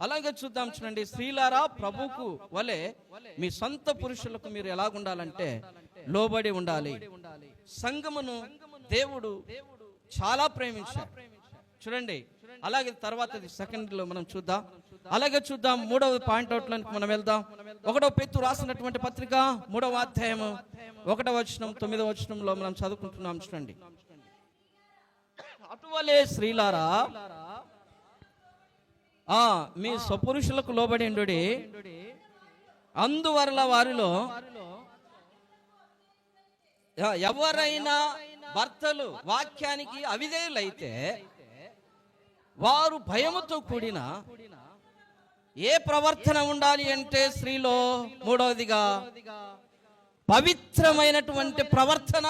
అలాగే చూద్దాం, చూడండి, స్త్రీలారా ప్రభువుకు వలె మీ సొంత పురుషులకు మీరు ఎలాగుండాలంటే లోబడి ఉండాలి. సంఘమును దేవుడు చాలా ప్రేమించాడు. చూడండి, అలాగే తర్వాత సెకండ్ లో మనం చూద్దాం. అలాగే చూద్దాం, 3వ పాయింట్ అవుట్ లోకి మనం వెళ్దాం. 1వ పేతురు రాసినటువంటి పత్రిక 3వ అధ్యాయము 1వ వచనం 9వ వచనంలో మనం చదువుకుంటున్నాం. చూడండి, అటువలే స్త్రీలారా మీ స్వపురుషులకు లోబడి ఉండుడి, అందువల్ల వారిలో ఎవరైనా భర్తలు వాక్యానికి అవిధేయులైతే వారు భయముతో కూడిన ఏ ప్రవర్తన ఉండాలి అంటే స్త్రీలో 3వదిగా పవిత్రమైనటువంటి ప్రవర్తన.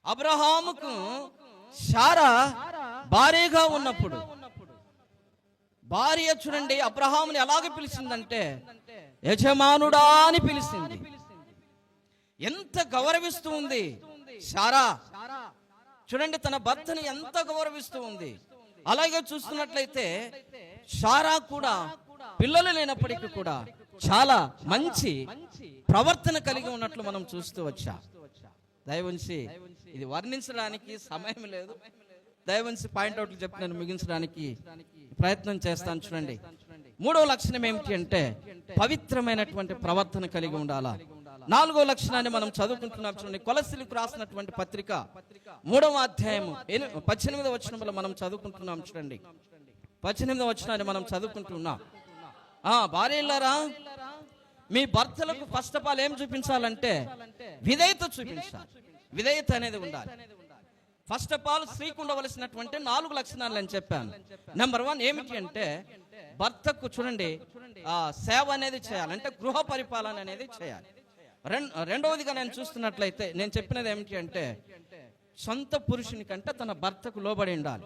అబ్రహాముకు శారా భార్యగా ఉన్నప్పుడు భార్య చూడండి అబ్రహాముని ఎలాగ పిలిచిందంటే యజమానుడా అని పిలిచింది. ఎంత గౌరవిస్తూ ఉంది శారా. చూడండి, తన భర్తని ఎంత గౌరవిస్తూ ఉంది. అలాగే చూస్తున్నట్లయితే శారా కూడా పిల్లలు లేనప్పటికీ కూడా చాలా మంచి ప్రవర్తన కలిగి ఉన్నట్లు మనం చూస్తూ వచ్చా. దయవుంచి ఇది వర్ణించడానికి సమయం లేదు. దయవుంచి పాయింట్అవుట్లు చెప్పి నేను ముగించడానికి ప్రయత్నం చేస్తాను. చూడండి, 3వ లక్షణం ఏమిటి అంటే పవిత్రమైనటువంటి ప్రవర్తన కలిగి ఉండాలా. 4వ లక్షణాన్ని మనం చదువుకుంటున్నాం. చూడండి, కొలస్సీలకు రాసినటువంటి పత్రిక 3వ అధ్యాయము 18వ వచనంలో మనం చదువుకుంటున్నాం. చూడండి, 18వ వచనాన్ని మనం చదువుకుంటున్నాం. భార్యలారా మీ భర్తలకు ఫస్ట్ ఆఫ్ ఆల్ ఏం చూపించాలంటే విధేయత చూపించాలి. విధేయత అనేది ఉండాలి. ఫస్ట్ ఆఫ్ ఆల్ స్త్రీకి ఉండవలసినటువంటి 4 లక్షణాలు అని చెప్పాను. నెంబర్ 1 ఏమిటి అంటే భర్తకు చూడండి సేవ అనేది చేయాలి, అంటే గృహ పరిపాలన అనేది చేయాలి. రెండవదిగా నేను చూస్తున్నట్లయితే నేను చెప్పినది ఏమిటి అంటే సొంత పురుషుని కంటే తన భర్తకు లోబడి ఉండాలి.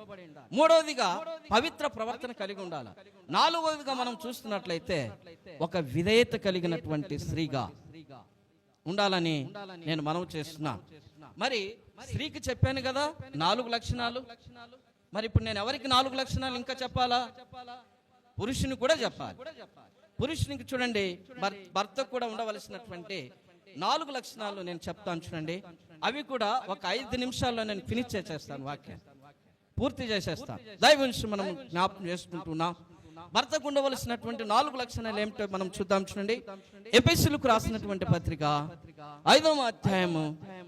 3వదిగా పవిత్ర ప్రవర్తన కలిగి ఉండాలి. 4వదిగా మనం చూస్తున్నట్లయితే ఒక విధేయత కలిగినటువంటి స్త్రీగా ఉండాలని నేను మనవి చేస్తున్నా. మరి స్త్రీకి చెప్పాను కదా 4 లక్షణాలు. మరి ఇప్పుడు నేను ఎవరికి 4 లక్షణాలు ఇంకా చెప్పాలా? పురుషుని కూడా చెప్పాలి. పురుషునికి చూడండి భర్తకు కూడా ఉండవలసినటువంటి 4 లక్షణాలు నేను చెప్తాను. చూడండి, అవి కూడా ఒక 5 నిమిషాల్లో నేను ఫినిష్ చేసేస్తాను, వాక్యం పూర్తి చేసేస్తాను. దయవుంచి మనం జ్ఞాపకం చేసుకుంటున్నాం. భర్తకు ఉండవలసినటువంటి 4 లక్షణాలు ఏమిటో మనం చూద్దాం. చూడండి, ఎఫెసీయులకు రాసినటువంటి పత్రిక 5వ అధ్యాయము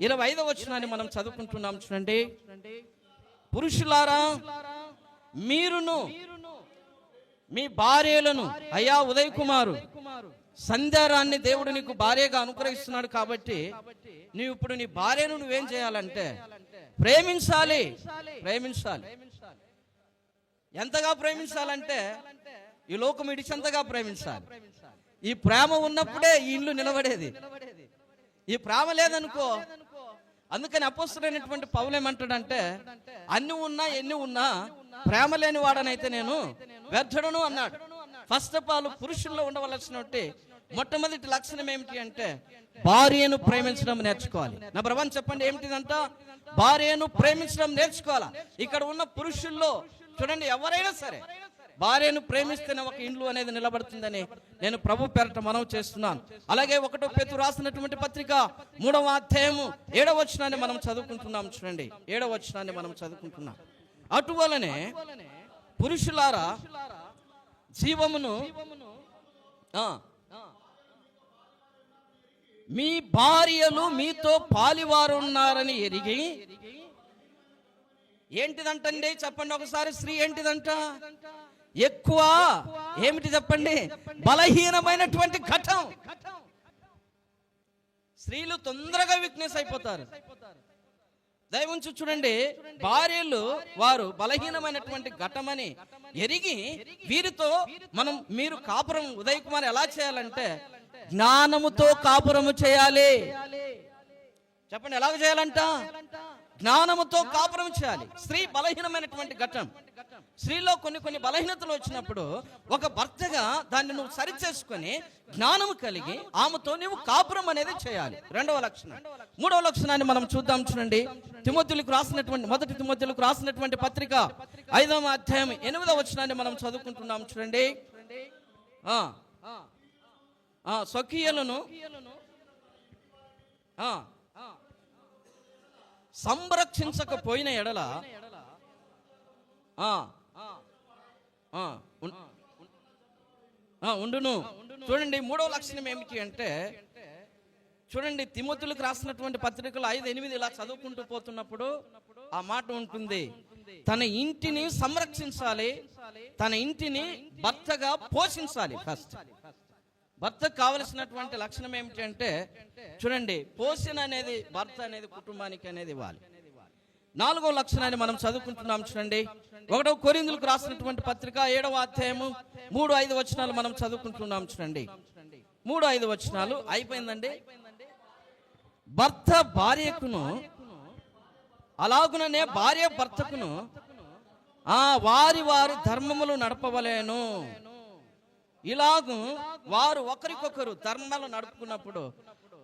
25వ వచనాన్ని మనం చదువుకుంటున్నాం. చూడండి, పురుషులారా మీరును మీ భార్యలను, అయ్యా ఉదయ్ కుమారు, సంధ్యారాన్ని దేవుడు నీకు భార్యగా అనుగ్రహిస్తున్నాడు కాబట్టి నీవు ఇప్పుడు నీ భార్యను నువ్వేం చేయాలంటే ప్రేమించాలి. ప్రేమించాలి. ఎంతగా ప్రేమించాలంటే ఈ లోకం ఇడిచంతగా ప్రేమించాలి. ఈ ప్రేమ ఉన్నప్పుడే ఈ ఇల్లు నిలబడేది. ఈ ప్రేమ లేదనుకో. అందుకని అపోస్తలుడైనటువంటి పౌలు ఏమంటాడంటే అన్ని ఉన్నా ఎన్ని ఉన్నా ప్రేమ లేని వాడనైతే నేను వ్యర్థుడను అన్నాడు. ఫస్ట్ ఆఫ్ ఆల్ పురుషుల్లో ఉండవలసినటువంటి మొట్టమొదటి లక్షణం ఏమిటి అంటే భార్యను ప్రేమించడం నేర్చుకోవాలి. నెంబర్ 1 చెప్పండి, ఏమిటిదంట? భార్యను ప్రేమించడం నేర్చుకోవాలా. ఇక్కడ ఉన్న పురుషుల్లో చూడండి ఎవరైనా సరే భార్యను ప్రేమిస్తేనే ఒక ఇండ్లు అనేది నిలబడుతుందని నేను ప్రభు పేరట మనవి చేస్తున్నాను. అలాగే 1వ పేతురు రాసినటువంటి పత్రిక 3వ అధ్యాయము 7వ వచనాన్ని మనం చదువుకుంటున్నాం. చూడండి, 7వ వచనాన్ని మనం చదువుకుంటున్నాం. అటువలనే పురుషులారా జీవమును మీ భార్యలు మీతో పాలివారు ఉన్నారని ఎరిగి, ఏంటిదంటండి చెప్పండి ఒకసారి, స్త్రీ ఏంటిదంట? ఎక్కువ ఏమిటి చెప్పండి? బలహీనమైనటువంటి ఘటం. స్త్రీలు తొందరగా వీక్నెస్ అయిపోతారు. దయవుంచి చూడండి, భార్యలు వారు బలహీనమైనటువంటి ఘటమని ఎరిగి వీరితో మీరు కాపురం, ఉదయ్ కుమార్ ఎలా చేయాలంటే జ్ఞానముతో కాపురము చేయాలి. చెప్పండి ఎలాగ చేయాలంట? జ్ఞానముతో కాపురం చేయాలి. స్త్రీ బలహీనమైనటువంటి ఘటం. స్త్రీలో కొన్ని బలహీనతలు వచ్చినప్పుడు ఒక భర్తగా దాన్ని నువ్వు సరిచేసుకొని జ్ఞానము కలిగి ఆమెతో నువ్వు కాపురం అనేది చేయాలి. రెండవ లక్షణం. మూడవ లక్షణాన్ని మనం చూద్దాం. చూడండి, మొదటి తిమోతిలకు రాసినటువంటి పత్రిక 5వ అధ్యాయం 8వ వచనాన్ని మనం చదువుకుంటున్నాం. చూడండి, స్వకీయులను సంరక్షించకపోయిన ఎడల ఉండును. చూడండి, మూడవ లక్షణం ఏమిటి అంటే, చూడండి, తిమోతిలకు రాసినటువంటి పత్రికలు 5:8 ఇలా చదువుకుంటూ పోతున్నప్పుడు ఆ మాట ఉంటుంది, తన ఇంటిని సంరక్షించాలి, తన ఇంటిని భర్తగా పోషించాలి. ఫస్ట్ భర్తకు కావలసినటువంటి లక్షణం ఏమిటి అంటే, చూడండి, పోషణ అనేది భర్త అనేది కుటుంబానికి అనేది ఇవ్వాలి. 4వ లక్షణాన్ని మనం చదువుకుంటున్నాం. చూడండి, 1వ కొరింథీయులకు రాసినటువంటి పత్రిక 7వ అధ్యాయము 3-5 వచనాలు మనం చదువుకుంటున్నాం. చూడండి, 3-5 వచనాలు అయిపోయిందండి. భర్త భార్యకును అలాగుననే భార్య భర్తకును వారి ధర్మములు నడపవలేను. ఇలాగూ వారు ఒకరికొకరు ధర్మాలు నడుపుకున్నప్పుడు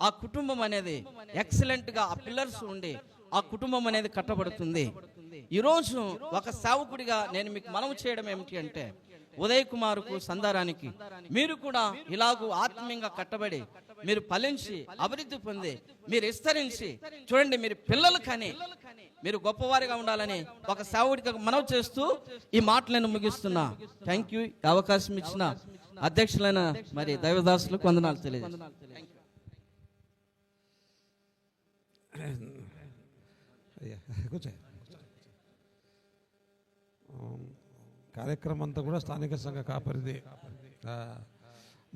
ఆ కుటుంబం అనేది ఎక్సలెంట్ గా ఆ పిల్లర్స్ ఉండి ఆ కుటుంబం అనేది కట్టబడుతుంది. ఈరోజు ఒక సేవకుడిగా నేను మీకు మనవి చేయడం ఏమిటి అంటే, ఉదయ్ కుమార్కు సందారానికి మీరు కూడా ఇలాగూ ఆత్మీయంగా కట్టబడి మీరు ఫలించి అభివృద్ధి పొంది మీరు విస్తరించి చూడండి, మీరు పిల్లలు కానీ మీరు గొప్పవారిగా ఉండాలని ఒక సేవకుడిగా మనవి చేస్తూ ఈ మాటలు నేను ముగిస్తున్నా. Thank you. అవకాశం ఇచ్చిన అధ్యక్షులైన మరి దైవదాసులకు వందనాలు తెలియజేస్తున్నాను. కార్యక్రమం అంతా కూడా స్థానిక సంఘ కాపరిది.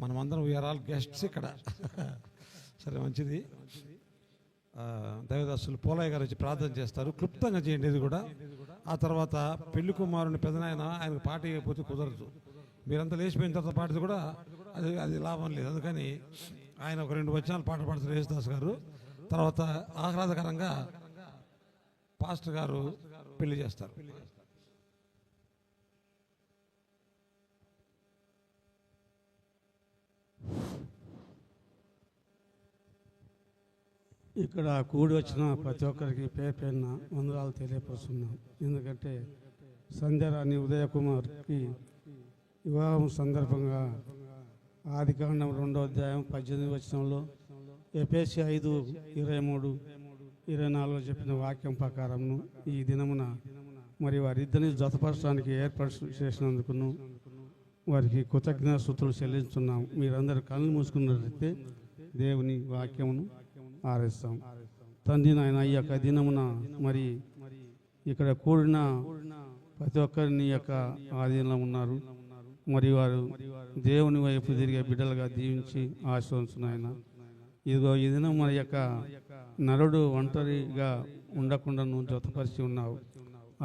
మనమందరం వీఆర్ ఆల్ గెస్ట్స్ ఇక్కడ. సరే, మంచిది. దైవదాసులు పోలయ్య గారు వచ్చి ప్రార్థన చేస్తారు. క్లుప్తంగా చేయండి ఇది కూడా. ఆ తర్వాత పెళ్లి కుమారుని పెదనాయన ఆయనకు పాట ఇవ్వకపోతే కుదరదు. మీరంతా లేచిపోయిన తర్వాత పాడితే కూడా అది లాభం లేదు. అందుకని ఆయన ఒక 2 వచనాలు పాట పాడుతారు యేసుదాస్ గారు. తర్వాత ఆహ్లాదకరంగా పాస్టర్ గారు పెళ్లి చేస్తారు. ఇక్కడ కూడి వచ్చిన ప్రతి ఒక్కరికి పేరున వందనాలు తెలియపరుస్తున్నాం. ఎందుకంటే సంధ్యారాణి ఉదయ్ కుమార్కి వివాహం సందర్భంగా ఆదికాండం 2వ అధ్యాయం 18వ వచనంలో ఎఫెసీ 5:23-24 చెప్పిన వాక్యం ప్రకారంను ఈ దినమున మరి వారిద్దరిని జతపరచడానికి ఏర్పాటు చేసినందుకును వారికి కృతజ్ఞతాస్తుతులు చెల్లిస్తున్నాం. మీరందరూ కళ్ళు మూసుకున్నట్లయితే దేవుని వాక్యమును ఆరేస్తాం. తండ్రి నాయన, ఈ యొక్క దినమున మరి ఇక్కడ కూడిన ప్రతి ఒక్కరిని యొక్క ఆధీనంలో ఉన్నారు. మరి వారు దేవుని వైపు తిరిగే బిడ్డలుగా దీవించి ఆశీర్వదించున్నాయన. ఇదిగో ఈ దినం మన యొక్క నరుడు ఒంటరిగా ఉండకుండాను జతపరిచి ఉన్నావు.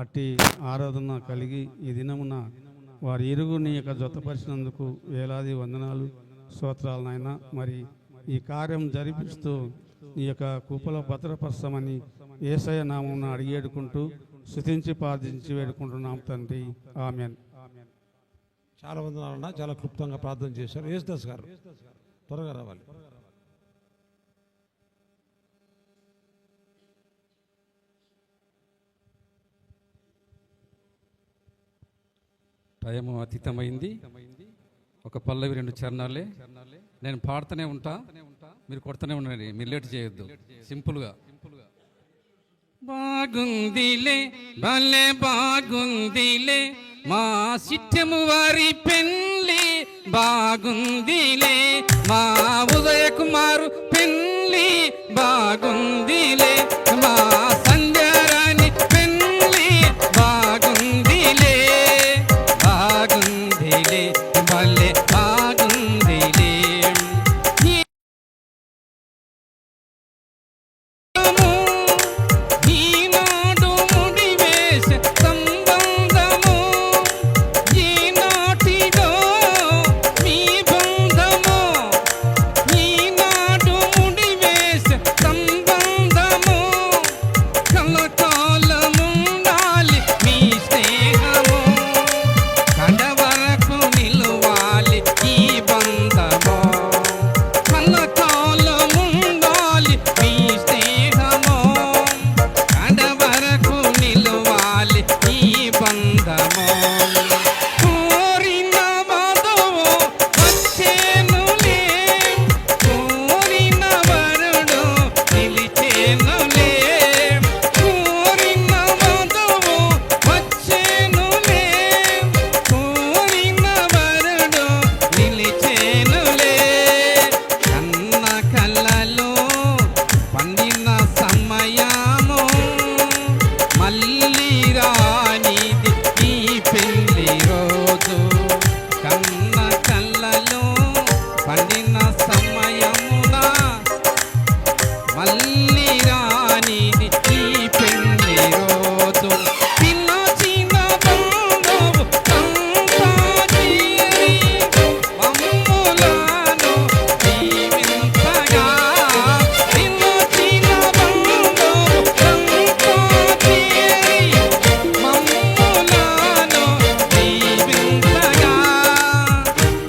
అట్టి ఆరాధన కలిగి ఈ దినమున వారి ఇరుగుని యొక్క జతపరిచినందుకు వేలాది వందనాలు, స్తోత్రాలు నాయన. మరి ఈ కార్యం జరిపిస్తూ ఈ యొక్క కృపలో భద్రపరచమని యేసయ్య నామమున అడిగేడుకుంటూ స్తుతించి ప్రార్థించి వేడుకుంటున్నాం తండ్రి. ఆమేన్. చాలా వందనాలన్నా, చాలా క్లుప్తంగా ప్రార్థన చేశారు. యేసుదాస్ గారు త్వరగా రావాలి. టైము అతీతమైంది. ఒక పల్లవి 2 చరణాలే నేను పాడుతూనే ఉంటా, మీరు కొడుతూనే ఉండండి, మీరు లేట్ చేయొద్దు. సింపుల్గా. బాగుందిలే భలే బాగుందిలే మా సిట్టము వారి పెళ్ళి బాగుందిలే మా ఉదయ కుమారు పెళ్ళి బాగుందిలే మా సంధ్యారాణి పెళ్ళి బాగుందిలే బాగుందిలే భలే బాగుందిలే ఈనాడు ముడివేసే సంబంధము ఈనాటిదో మీ బంధము ఈనాడు ముడివేసే సంబంధము కలకాలముండాలి మీ స్నేహము కడవరకు నిలువాలి ఈ బంధము కలకాలముండాలి మీ స్నేహము కడవరకు నిలువాలి ఈ బంధము కోరిన వధువు వచ్చేనులే కోరిన వరుడు నిలిచేనులే కోరిన వధువు వచ్చేనులే కోరిన వరుడు నిలిచేనులే కన్న కళ్ళలో పండిన సమయము మళ్ళీ రానిది ఈ పెళ్లి రోజు కన్న కళ్ళలో పండిన సమయమున మళ్ళీ రానిది ఈ పెళ్లి రోజు పిల్లచిన బంధువు అంతా చేరి మమ్ములను దీవించగా పిల్లచిన బంధువు అంతా చేరి మమ్ములను దీవించగా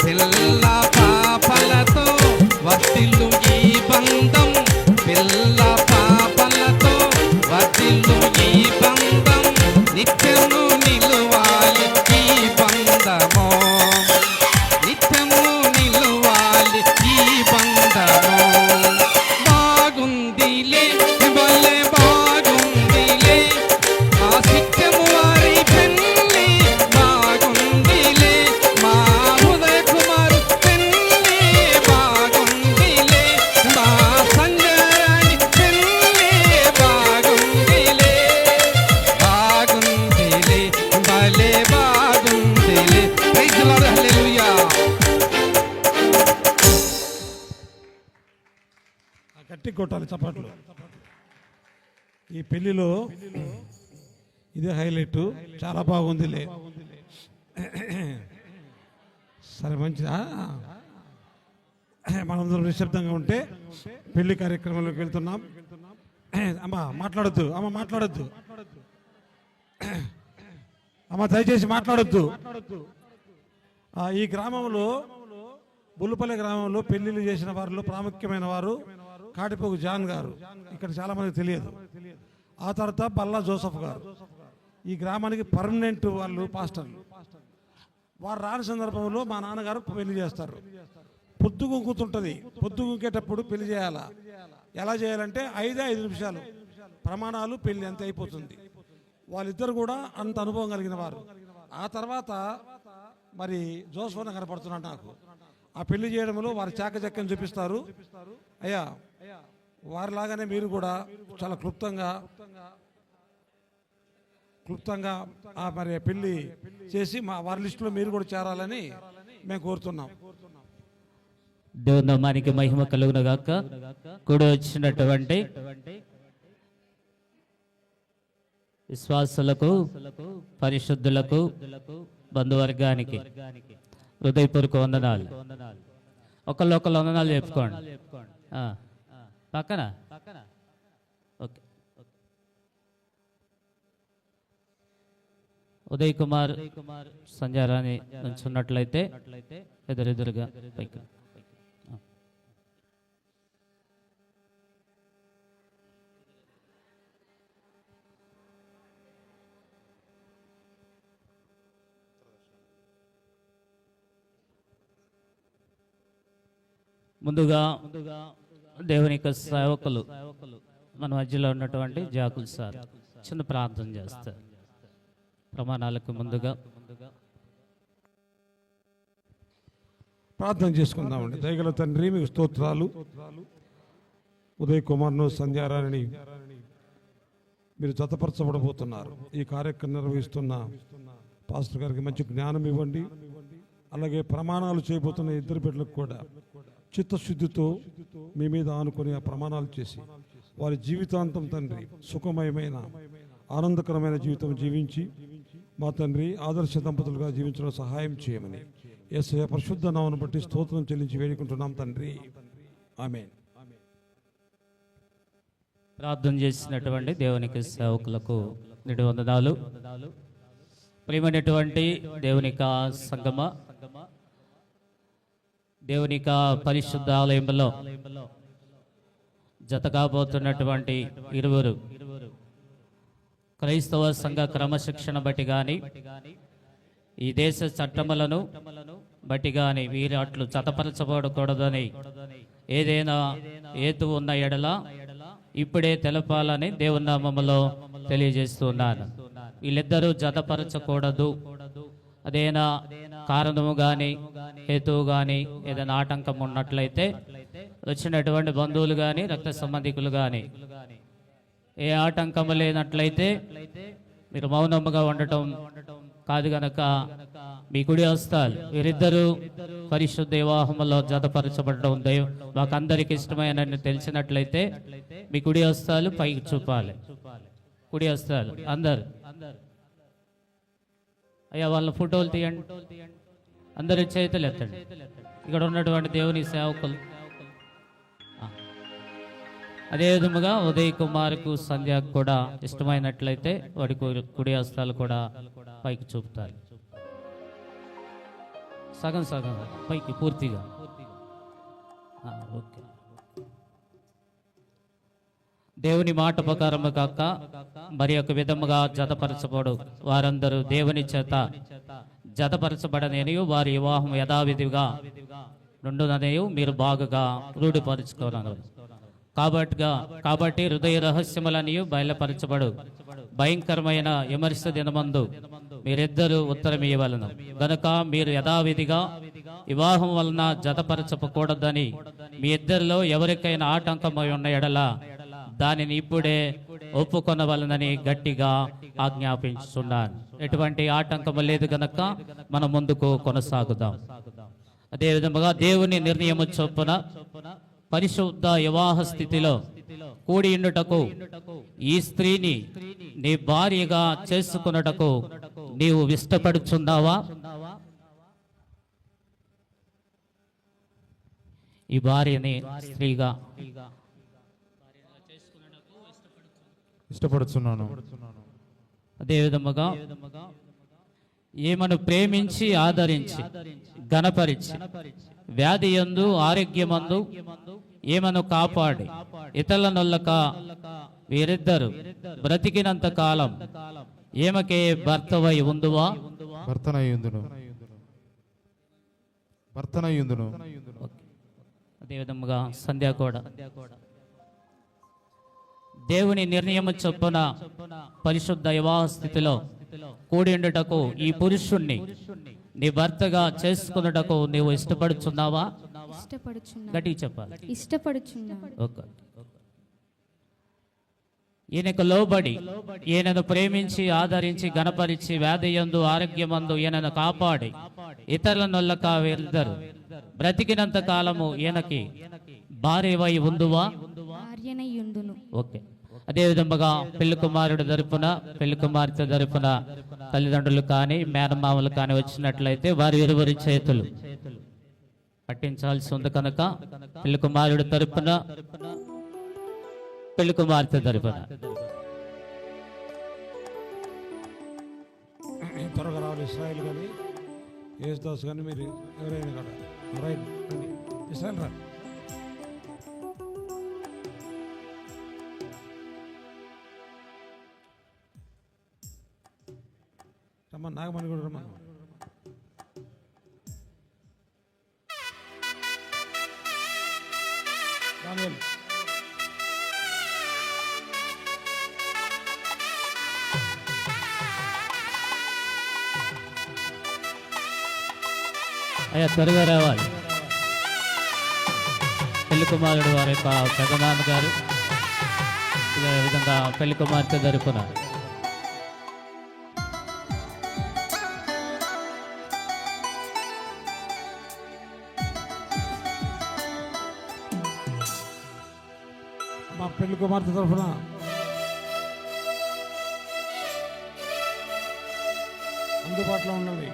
పిల్ల పాపలతో వర్తిల్లు ఈ బంధం పిల్ల పాపలతో వర్తిల్లు ఈ బంధం నిత్యము నిలువాలి ఈ బంధము నిత్యము నిలువాలి ఈ బంధము బాగుందిలే భలే బాగుందిలే మా సిక్కము వారి పెళ్ళి బాగుందిలే మా ఉదయ కుమారు పెళ్ళి బాగుందిలే మా సంజయాని పెళ్ళి బాగుందిలే బాగుందిలే భలే బాగుందిలే ప్రైజ్ ది లార్డ్ హల్లెలూయా గట్టి కొట్టాలి చప్పట్లు. ఈ పెళ్లిలో ఇదే హైలైట్. చాలా బాగుందిలే. సరే మంచిదా, మనందరం నిశ్శబ్దంగా ఉంటే పెళ్లి కార్యక్రమంలోకి వెళ్తున్నాం. అమ్మ మాట్లాడొద్దు, అమ్మ మాట్లాడొద్దు, అమ్మ దయచేసి మాట్లాడొద్దు. ఈ గ్రామంలో బుల్లుపల్లి గ్రామంలో పెళ్లిళ్ళు చేసిన వారిలో ప్రాముఖ్యమైన వారు కాటిపోగు జాన్ గారు, ఇక్కడ చాలా మందికి తెలియదు. ఆ తర్వాత బల్లా జోసఫ్ గారు, ఈ గ్రామానికి పర్మనెంట్ వాళ్ళు పాస్టర్లు. వారు రాని సందర్భంలో మా నాన్నగారు పెళ్లి చేస్తారు. పొద్దు గుంకుతుంటుంది, పొద్దు గుంకేటప్పుడు పెళ్లి చేయాలా. ఎలా చేయాలంటే 5 నిమిషాలు ప్రమాణాలు పెళ్లి అంతే అయిపోతుంది. వాళ్ళిద్దరు కూడా అంత అనుభవం కలిగిన వారు. ఆ తర్వాత మరి జోసఫ్ కనపడుతున్నాడు నాకు. ఆ పెళ్లి చేయడంలో వారి చాకచక్యం చూపిస్తారు. అయ్యా వారిలాగానే మీరు కూడా చాలా క్లుప్తంగా మరి పెళ్లి చేసి వారి లిస్టులో మీరు కూడా చేరాలని మేము కోరుతున్నాం. దేవుని నామానికి మహిమ కలుగును గాక. కూడి వచ్చినటువంటి విశ్వాసులకు, పరిశుద్ధులకు, బంధువర్గానికి హృదయపూర్వక వందనాలు. ఒకళ్ళొకళ్ళు వందనాలు చెప్పుకోండి. పక్కన ఓకే. ఉదయ్ కుమార్ సంజారాన్ని నుంచున్నట్లయితే ఎదురెదురుగా పైకి. ముందుగా దేవుని యొక్క సేవకులు మన మధ్యలో ఉన్నటువంటి జాకుల్ సార్ చిన్న ప్రార్థన చేస్తారు. ప్రమాణాలకు ముందుగా ప్రార్థన చేసుకుందామండి. దయగల తండ్రి మీకు స్తోత్రాలు. ఉదయ్ కుమార్ను సంధ్యారాణిని మీరు జతపరచబడబోతున్నారు. ఈ కార్యక్రమం నిర్వహిస్తున్న పాస్టర్ గారికి మంచి జ్ఞానం ఇవ్వండి. అలాగే ప్రమాణాలు చేయబోతున్న ఇద్దరు బిడ్డలకు కూడా చిత్తశుద్ధితో మీ మీద ఆనుకొని ఆ ప్రమాణాలు చేసి వారి జీవితాంతం తండ్రి సుఖమయమైన ఆనందకరమైన జీవితం జీవించి మా తండ్రి ఆదర్శ దంపతులుగా జీవించడం సహాయం చేయమని యేసయ్య పరిశుద్ధ నామమును బట్టి స్తోత్రం చెల్లించి వేడుకుంటున్నాం తండ్రి. ఆమేన్. ప్రార్థన చేసినటువంటి దేవునికి సేవకులకు నిండు వందనాలు. ప్రియమైనటువంటి దేవునిక సంగమ, దేవునిక పరిశుద్ధ ఆలయంలో జతకాబోతున్నటువంటి ఇరువురు క్రైస్తవ సంఘ క్రమశిక్షణ బట్టి కానీ ఈ దేశ చట్టములను బట్టి కానీ వీరు అట్లు జతపరచబడకూడదని ఏదైనా హేతు ఉన్న ఎడల ఇప్పుడే తెలపాలని దేవుని నామములో తెలియజేస్తున్నాను. వీళ్ళిద్దరూ జతపరచకూడదు. అదేనా కారణము కానీ హేతువు కానీ ఏదైనా ఆటంకం ఉన్నట్లయితే వచ్చినటువంటి బంధువులు కానీ రక్త సంబంధికులు కానీ ఏ ఆటంకము లేనట్లయితే మీరు మౌనముగా ఉండటం కాదు గనక మీ కుడి హస్తాలు వీరిద్దరూ పరిశుద్ధ వివాహములో జతపరచబడడం మాకందరికి ఇష్టమైన తెలిసినట్లయితే మీ కుడి హస్తాలు పైకి చూపాలి. కుడి హస్తాలు అందరు. అయ్యా వాళ్ళ ఫోటోలు తీయండి. అందరి చేతులు ఎత్తండి. ఇక్కడ ఉన్నటువంటి దేవుని సేవకులు. అదే విధముగా ఉదయ్ కుమార్కు సంధ్యకు కూడా ఇష్టమైనట్లయితే వాడి కుడి హస్తాలు కూడా పైకి చూపుతారు. సగం సగం పైకి పూర్తిగా. ఓకే. దేవుని మాట ప్రకారము కాక మరి ఒక విధముగా జతపరచబడు వారందరూ దేవుని చేత జతపరచబడనేనియు వారి వివాహం యథావిధిగా నుండుననేయు మీరు బాగుగా రూఢిపరుచుకోనరు. కాబట్టి హృదయ రహస్యములనియు బయలుపరచబడు భయంకరమైన విమర్శ దినమందు మీరిద్దరూ ఉత్తరం ఇవ్వవలెను. గనుక మీరు యథావిధిగా వివాహం వలన జతపరచకూడదని మీ ఇద్దరిలో ఎవరికైనా ఆటంకమై ఉన్న ఎడల దానిని ఇప్పుడే ఒప్పుకొనవలనని గట్టిగా ఆజ్ఞాపించుతున్నాను. ఎటువంటి ఆటంకము లేదు గనక మనం ముందుకు కొనసాగుదాం. అదేవిధముగా దేవుని నిర్ణయము చొప్పున పరిశుద్ధ వివాహ స్థితిలో కూడి ఉండుటకు ఈ స్త్రీని నీ భార్యగా చేసుకున్నటకు నీవు ఇష్టపడుచున్నావా? ఈ భార్యని స్త్రీగా ఇష్టపడుచున్నాను. అదేవిధముగా ఏమను ప్రేమించి ఆదరించి ఘనపరిచి వ్యాధి యందు ఆరోగ్యమందు ఏమను కాపాడి ఇతరులనొల్లక వీరిద్దరు బ్రతికినంత కాలం ఏమకే భర్తవై ఉందువా? భర్తనయ్యుందును. అదేవిధముగా సంధ్య కూడా దేవుని నిర్ణయము చొప్పున పరిశుద్ధ వివాహ స్థితిలో కూడిండుటకు ఈ పురుషుణ్ణి నీ భర్తగా చేసుకున్నటకు నీవు ఇష్టపడుచున్నావా? గట్టిగా చెప్పాలి. ఓకే. ఈయనకు లోబడి ఈయనను ప్రేమించి ఆదరించి గణపరిచి వ్యాధియందు ఆరోగ్యమందు ఈయనను కాపాడి ఇతరులనొల్లక వీరిద్దరు బ్రతికినంత కాలము ఈయనకి భార్యవై ఉందువా? ఓకే. అదే విధముగా పెళ్లి కుమారుడు తరపున పెళ్లి కుమార్తె తరపున తల్లిదండ్రులు కానీ మేనమామలు కానీ వచ్చినట్లయితే వారి ఇరువురి చేతులు పట్టించాల్సి ఉంది కనుక పెళ్లి కుమారుడు తరపున పెళ్లి కుమార్తె తరపున త్వరగా రావాలి. ఇస్రాయల్ కానీ యేసుదాస్ కానీ మీరు ఎవరైనా కూడా రైట్ ఇస్రాయల్ రా. రమ్మని నాగమణి కూడా రమ్మని. రామేల్ అయ్యా త్వరగా రావాలి. పెళ్లి కుమారుడు వారి యొక్క పెదనాన్నగారు ఇదే విధంగా పెళ్లి కుమార్తె తరపున మా పెళ్లి కుమార్తె తరఫున అందుబాటులో ఉన్నవి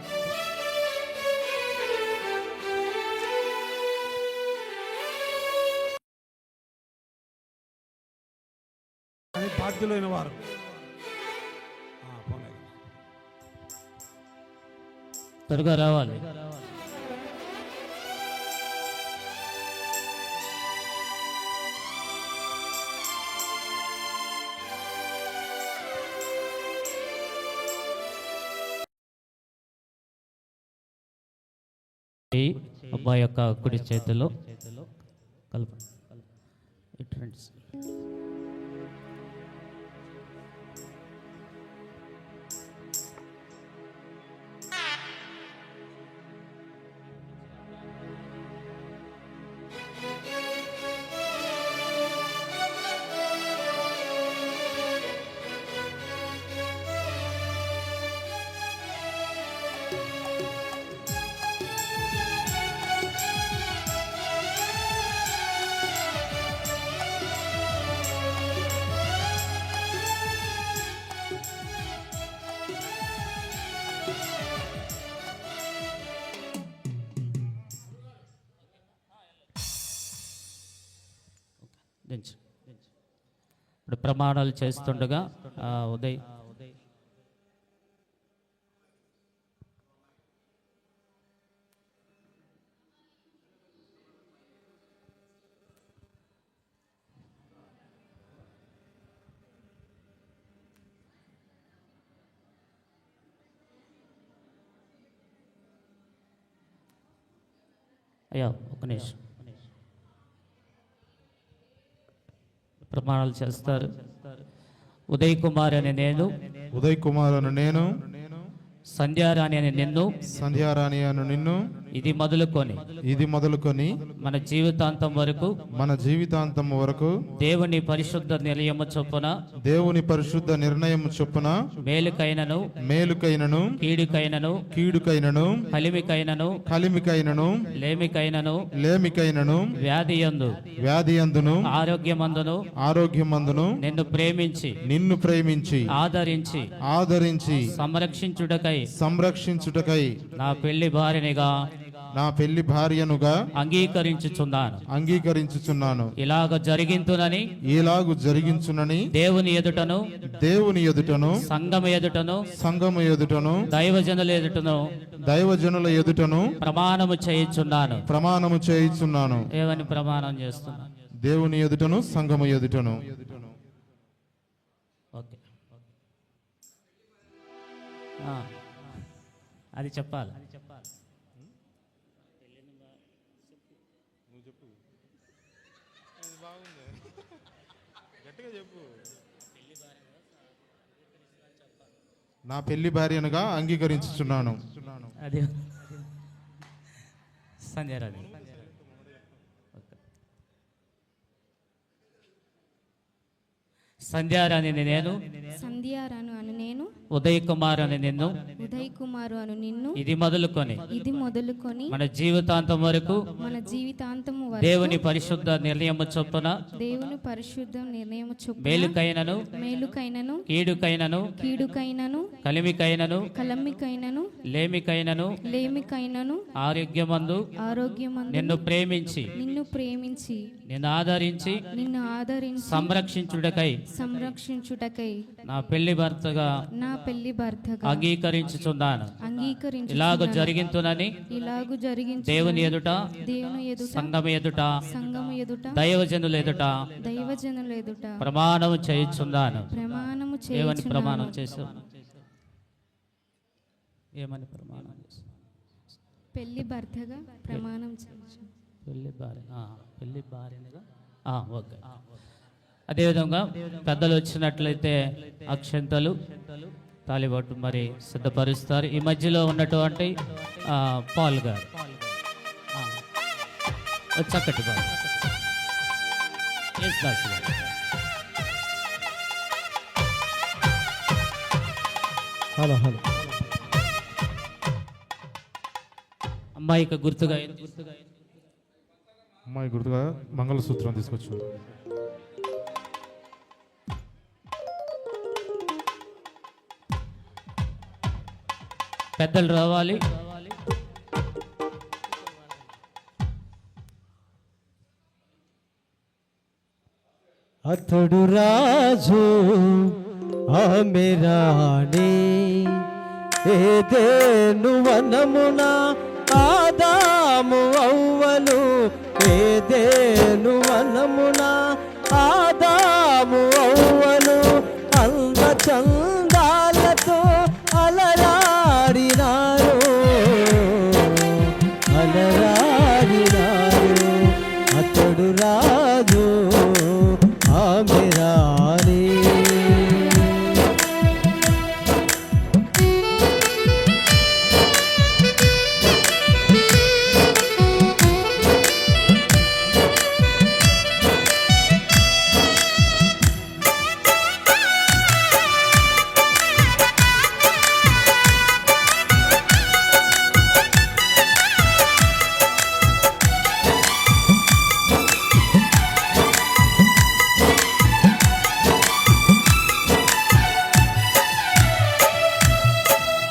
అని బాధ్యులైన వారు త్వరగా రావాలి. అబ్బాయి యొక్క కుడి చేతిలో కలుపు ఇటువంటి ఇప్పుడు ప్రమాణాలు చేస్తుండగా ఉదయ్ అయ్యా ఒక నిమిషం ప్రమాణాలు చేస్తారు. ఉదయ్ కుమార్ అని నేను సంధ్యారాణి అని నిన్ను ఇది మొదలుకొని మన జీవితాంతం వరకు దేవుని పరిశుద్ధ నిర్ణయము చొప్పున మేలుకైనను కీడుకైనను కలిమికైనను లేమికైనను వ్యాధియందును ఆరోగ్యమందును నిన్ను ప్రేమించి ఆదరించి సంరక్షించుటకై నా పెళ్లి భార్యనుగా అంగీకరించుచున్నాను. ఇలాగ జరిగించునని దేవుని ఎదుటను సంఘము ఎదుటను దైవజనుల ఎదుటను ప్రమాణము చేయుచున్నాను. ఏమని ప్రమాణం చేస్తున్నాను? దేవుని ఎదుటను సంఘము ఎదుటను. ఓకే, అది చెప్పాలి. నా పెళ్లి భార్యనుగా అంగీకరించుచున్నాను. అది సంజయ్ రాజు. సంధ్యారాణి అని నేను ఉదయ్ కుమార్ అని నిన్ను ఇది మొదలుకొని మన జీవితాంతం వరకు దేవుని పరిశుద్ధ నిర్ణయము చొప్పున మేలుకైనను కీడుకైనను కలిమికైనను లేమికైనను ఆరోగ్యమందు నిన్ను ప్రేమించి నిన్ను ఆదరించి సంరక్షించుటకై నా పెళ్లి భర్తగా అంగీకరించుచున్నాను. ఇలాగ జరిగించునని దేవుని ఎదుట సంఘము ఎదుట దైవజనుల ఎదుట ప్రమాణము చేయుచున్నాను. ఏమని ప్రమాణం చేశావు? పెళ్లి భర్తగా ప్రమాణం చేశాను. పెళ్లి భార్యగా ఓకే. అదేవిధంగా పెద్దలు వచ్చినట్లయితే అక్షంతలు తాలిబొట్టు మరి సిద్ధపరుస్తారు. ఈ మధ్యలో ఉన్నటువంటి పాల్ గారు చక్కటి బాగా యేసుదాస్ గారు. హలో హలో అమ్మాయికి గుర్తుగా అమ్మాయి గుర్తుగా మంగళసూత్రం తీసుకొచ్చారు. పెద్దలు రావాలి. అతడు రాజు ఆమె రాణి ఏదేను వనమున ఆదాము అవ్వలు ఏదేను వనమున ఆదాము అవ్వలు అంద చందాలతో అలరాడినారు అలరాడినారు. అతడు రాజు ఆమె రాణి.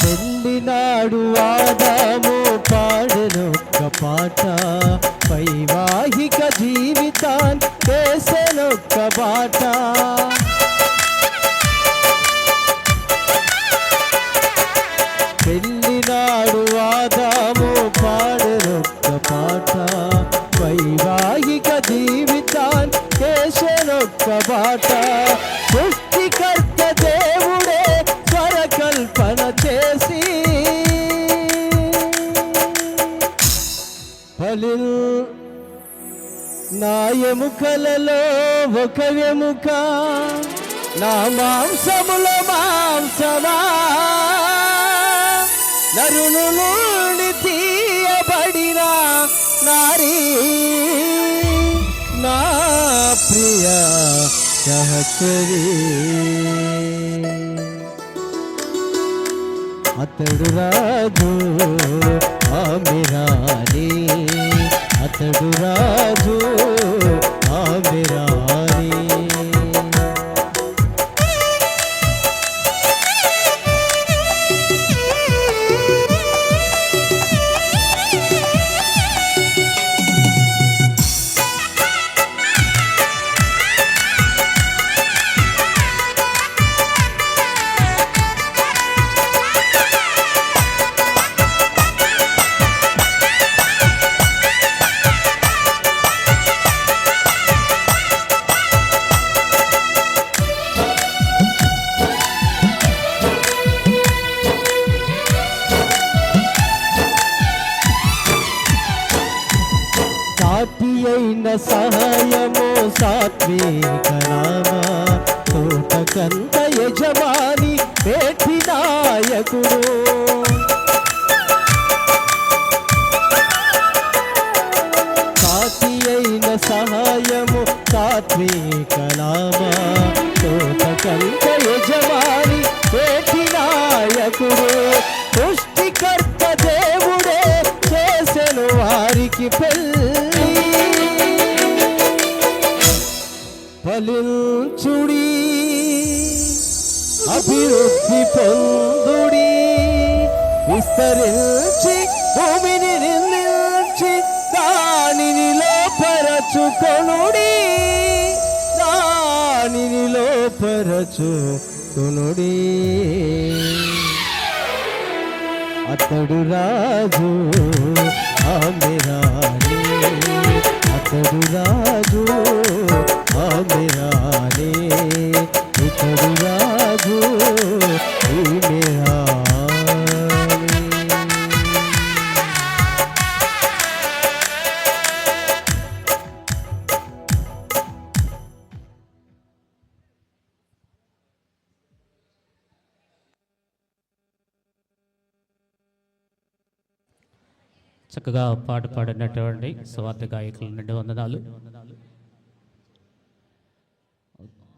పెళ్ళినాడు ఆదాము పాడెనొక్క పాట వైవాహిక జీవితాన్ని వేసెనొక్క బాట. పెళ్ళినాడు ఆదాము పాడెనొక్క పాట వైవాహిక జీవితాన్ని వేసెనొక్క బాట. సృష్టికర్త దేవుడే స్వరకల్పన చేసి ఫలిల్ నా ఎముకలలో ఒక ఎముక నా మాంసముల మాంసమా నరును నుండి తీయబడిన నారీ నా ప్రియ సహచరి. అతడు రాజు ఆమె రాణి అతడు రాజు ఆమె రాణి. సాటి అయిన సహాయము సాత్విక నామా తోటకంత యజమాని పేటి నాయకుడు. సాటి అయిన సహాయము సాత్విక నామా తోటకంత యజమాని పేటి నాయకుడు. సృష్టికర్త దేవుడే చేసెను వారికి పెళ్ళి ఫలించుడి అభివృద్ధి పొందుడి విస్తరించి భూమిని నిలిచి దానిని లోపరచుకొనుడి దానిని లోపరచుకొనుడి. అతడు రాజు ఆమె రాణి అతడు రాజు ఆమె రాణి ఇతడు రాజు ఈమె రాణి. చక్కగా పాట పాడినటువంటి స్వార్థ గాయకులు 2 వందనాలు.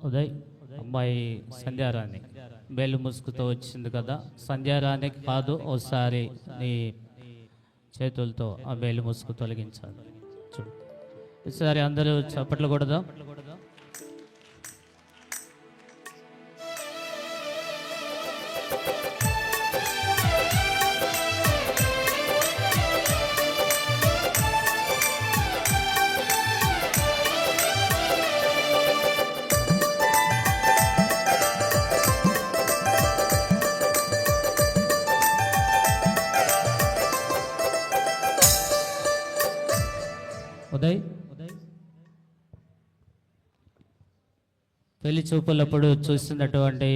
ఉదయ్ అమ్మాయి సంధ్యారాణి బెల్లు ముసుగుతో వచ్చింది కదా, సంధ్యారాణికి కాదు, ఓసారి నీ చేతులతో ఆ బెల్లు ముసుగు తొలగించాలి. చూడు ఈసారి అందరూ చప్పట్లు కొడదాం. ఉదయ్ పెళ్లి చూపులప్పుడు చూస్తున్నటువంటి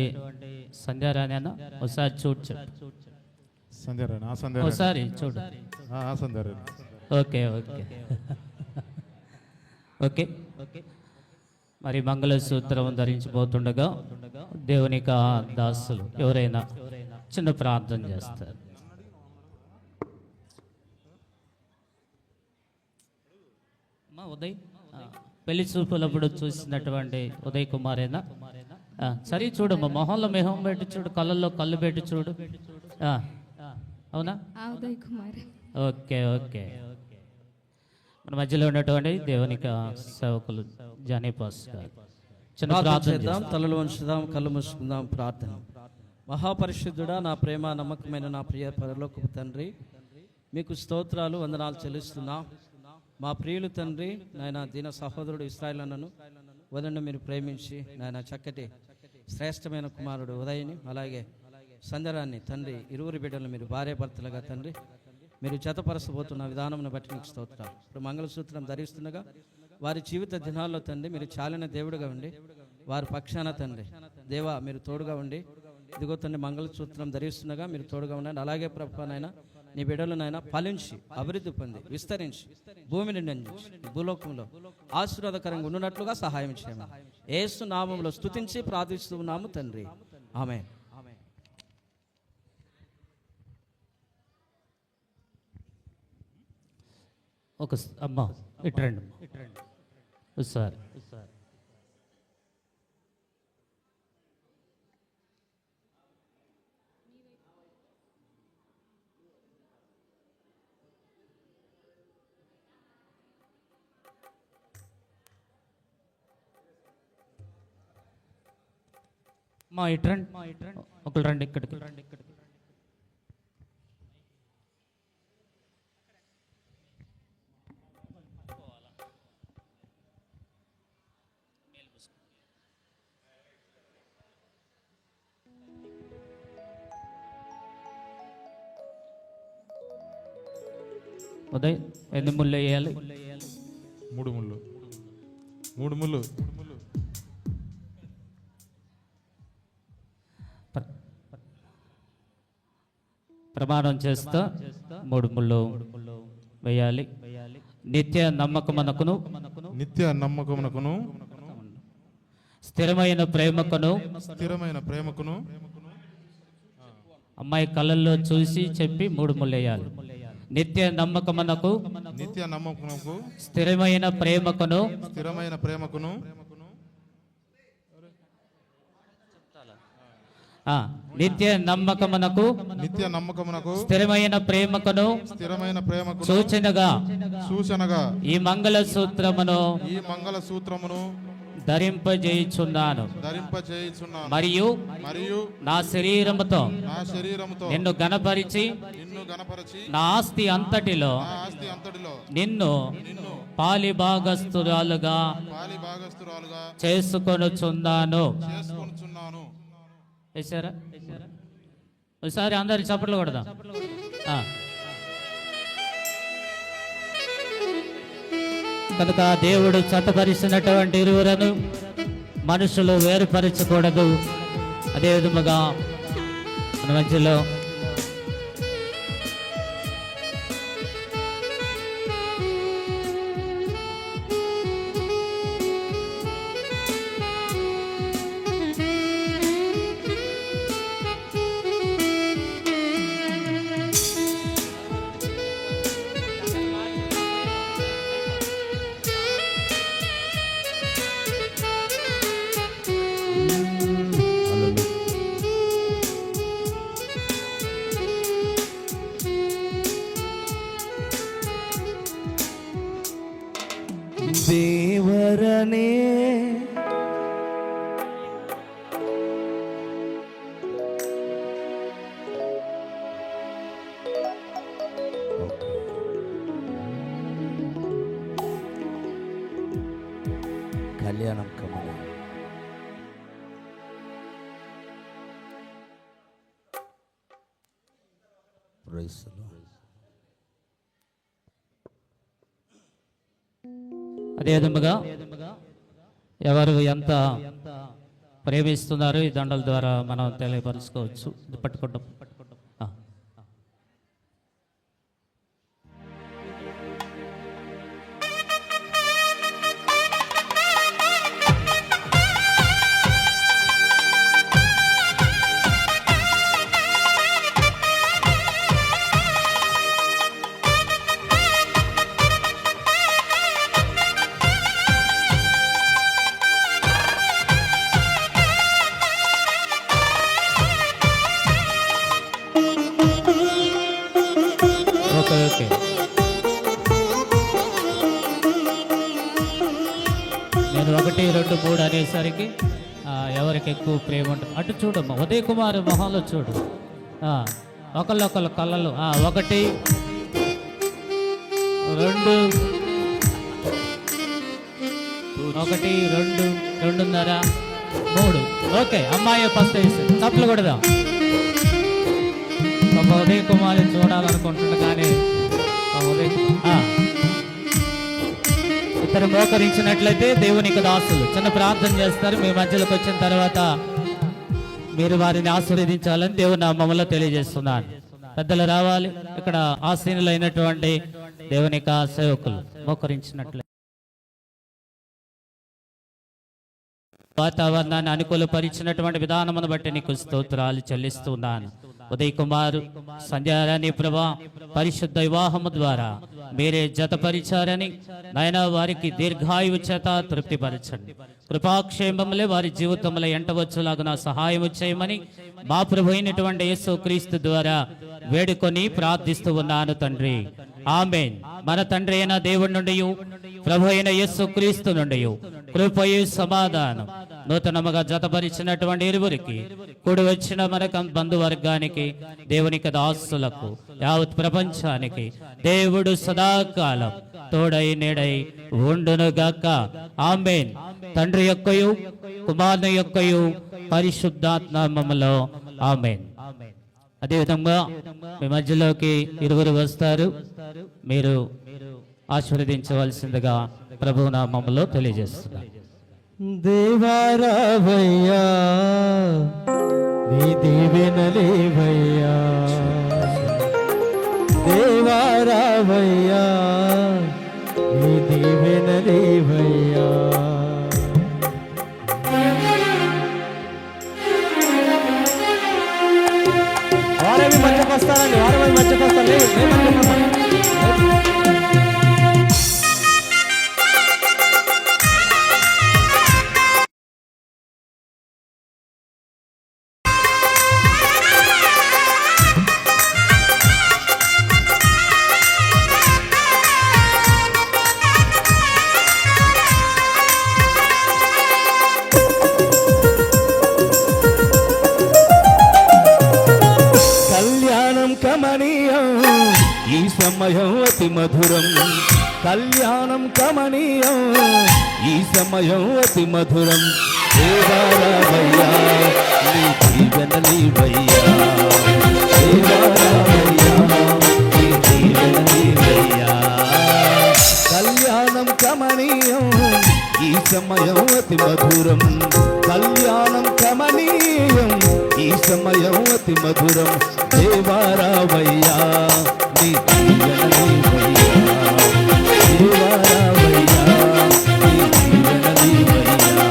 సంధ్యారాణి అన్న ఒకసారి చూడు, ఒకసారి చూడు. Okay okay okay. మరి మంగళసూత్రం ధరించిపోతుండగా దేవునికి దాసులు ఎవరైనా చిన్న ప్రార్థన చేస్తారు. ఉదయ్ పెళ్లి చూపులప్పుడు చూసినటువంటి ఉదయ్ కుమారేనా? సరే చూడమ్మా, మొహంలో మెహం పెట్టి చూడు, కళ్ళల్లో కళ్ళు పెట్టి చూడు. అవునా? ఉదయ్ కుమార్. Okay okay. మన మధ్యలో ఉన్నటువంటి దేవునికి సేవకులు జానీపాస్ గారు చిన్న ప్రార్థన చేద్దాం. తలలు వంచుదాం, కళ్ళు మూసుకుందాం. ప్రార్థన. మహాపరిశుద్ధుడా, నా ప్రేమ నమ్మకమైన నా ప్రియ పరలోకపు తండ్రి, మీకు స్తోత్రాలు వందనాలు చెల్లిస్తున్నా. మా ప్రియులు తండ్రి, నాయన దీన సహోదరుడు ఇశ్రాయేలు అన్నను వదనను మీరు ప్రేమించి నాయన చక్కటి శ్రేష్టమైన కుమారుడు ఉదయని, అలాగే సంధ్యారాన్ని తండ్రి, ఇరువురి బిడ్డలను మీరు భార్య భర్తలుగా తండ్రి మీరు జతపరచబోతున్న విధానమును బట్టి మీకు స్తోత్రాలు. ఇప్పుడు మంగళసూత్రం ధరిస్తుండగా వారి జీవిత దినాల్లో తండ్రి మీరు చాలిన దేవుడుగా ఉండి వారి పక్షాన తండ్రి దేవా మీరు తోడుగా ఉండి, ఇదిగో తండ్రి మంగళసూత్రం ధరిస్తుండగా మీరు తోడుగా ఉండండి. అలాగే ప్రభువైనా నీ బిడ్డలనైనా ఫలించి అభివృద్ధి పొంది విస్తరించి భూమిని నిండించి భూలోకంలో ఆశీర్వాదకరంగా ఉన్నట్లుగా సహాయం చేయమని యేసు నామములో స్తుతించి ప్రార్థిస్తూ ఉన్నాము తండ్రి. ఆమేన్. ఒక అమ్మ ఇట్రండి సార్. మా ఇట్రండి, ఒకళ్ళు రండి ఇక్కడికి. ఉదయ్ ఎన్ని ముళ్ళు వేయాలి? 3 ముళ్ళు. 3 ముళ్ళు. ప్రమాణం చేస్తా 3 ముళ్ళు వేయాలి. నిత్య నమ్మకమునకును స్థిరమైన ప్రేమకును అమ్మాయి కళ్ళల్లో చూసి చెప్పి 3 ముళ్ళు వేయాలి. నిత్య నమ్మకమునకు స్థిరమైన ప్రేమకును నిత్య నమ్మకమునకు స్థిరమైన ప్రేమకును సూచనగా ఈ మంగళసూత్రమును ధరింపజేయుచున్నాను మరియు నా శరీరముతో నిన్ను గణపరిచి నా ఆస్తి అంతటిలో నిన్ను పాలిభాగస్తురాలుగా చేసుకొనుచున్నాను. వేసారా? ఒకసారి అందరి చప్పట్లు కొడదాం. కనుక దేవుడు చట్టపరిచినటువంటి ఇరువురను మనుషులు వేరుపరచకూడదు. అదే విధముగా మన మధ్యలో దేవరనే కళ్యాణం కమల ప్రైజ్ ది లార్డ్. అదే విధముగా ఎవరు ఎంత ప్రేమిస్తున్నారో ఈ దండల ద్వారా మనం తెలియపరుచుకోవచ్చు. ఇది పట్టుకుంటాం. ఓకే. నేను 1, 2, 3 అనేసరికి ఎవరికి ఎక్కువ ప్రేమ ఉంటుంది అటు చూడమ్మా. ఉదయ్ కుమార్ మొహంలో చూడు. ఒకళ్ళొకళ్ళ కళ్ళలో 1, 2, 1, 2, 2.5, 3. ఓకే, అమ్మాయి ఫస్ట్ వేసి చప్పలు కొడదాం. ఒక ఉదయ్ కుమార్ని చూడాలనుకుంటున్నా కానీ ఇద్దరు మోకరించినట్లయితే దేవునికి దాసులు చిన్న ప్రార్థన చేస్తారు. మీ మధ్యలోకి వచ్చిన తర్వాత మీరు వారిని ఆశీర్వదించాలని దేవుని నామములో తెలియజేస్తున్నాను. పెద్దలు రావాలి. ఇక్కడ ఆసీనులైనటువంటి దేవుని యొక్క సేవకులు మోకరించినట్లయితే వాతావరణాన్ని అనుకూలపరిచినటువంటి విధానమును బట్టి నీకు స్తోత్రాలు చెల్లిస్తున్నాను. ఉదయ్ కుమార్ సంధ్యారాణి ప్రభా పరిశుద్ధ వివాహము ద్వారా మీరే జతపరిచారని నాయన వారికి దీర్ఘాయువు చేత తృప్తిపరచండి. కృపాక్షేమములే వారి జీవితంలో ఎంటవచ్చులాగా సహాయం చేయమని మా ప్రభు అయినటువంటి యేసు క్రీస్తు ద్వారా వేడుకొని ప్రార్థిస్తూ ఉన్నాను తండ్రి. ఆమేన్. మన తండ్రి అయిన దేవుడి నుండి ప్రభు అయిన యేసు క్రీస్తు నుండి కృపయు సమాధానం నూతనముగా జతపరిచినటువంటి ఇరువురికి కూడి వచ్చిన మనకు బంధువర్గానికి దేవునికి దాసులకు యావత్ ప్రపంచానికి దేవుడు సదాకాలం తోడై నేడై ఉండునుగాక. ఆమేన్. తండ్రి యొక్కయు కుమారుని యొక్కయు పరిశుద్ధాత్మములో ఆమేన్. అదేవిధంగా మీ మధ్యలోకి ఇరువురు వస్తారు. మీరు ఆశీర్వదించవలసిందిగా ప్రభు నామములో తెలియజేస్తున్నారు. దేవారావయ్యా నీ దీవెనలేవయ్యా, దేవారావయ్యా నీ దీవెనలేవయ్యా. వారేమి మధ్యకు వస్తారండి, వారేమి మధ్యకు వస్తారు. ఈ సమయం అతి మధురం, కళ్యాణం కమనీయం, ఈ సమయం అతి మధురం. దేవారావయ్యా నీ దీవెనలీవయ్యా, దేవారావయ్యా నీ దీవెనలీవయ్యా. కళ్యాణం కమనీయం, ఈ సమయం అతి మధురం, కళ్యాణం కమనీయం, ఈ సమయం అతి మధురం. దేవారావయ్యా నీ దీవెనలీవయ్యా, దేవారావయ్యా నీ దీవెనలీవయ్యా.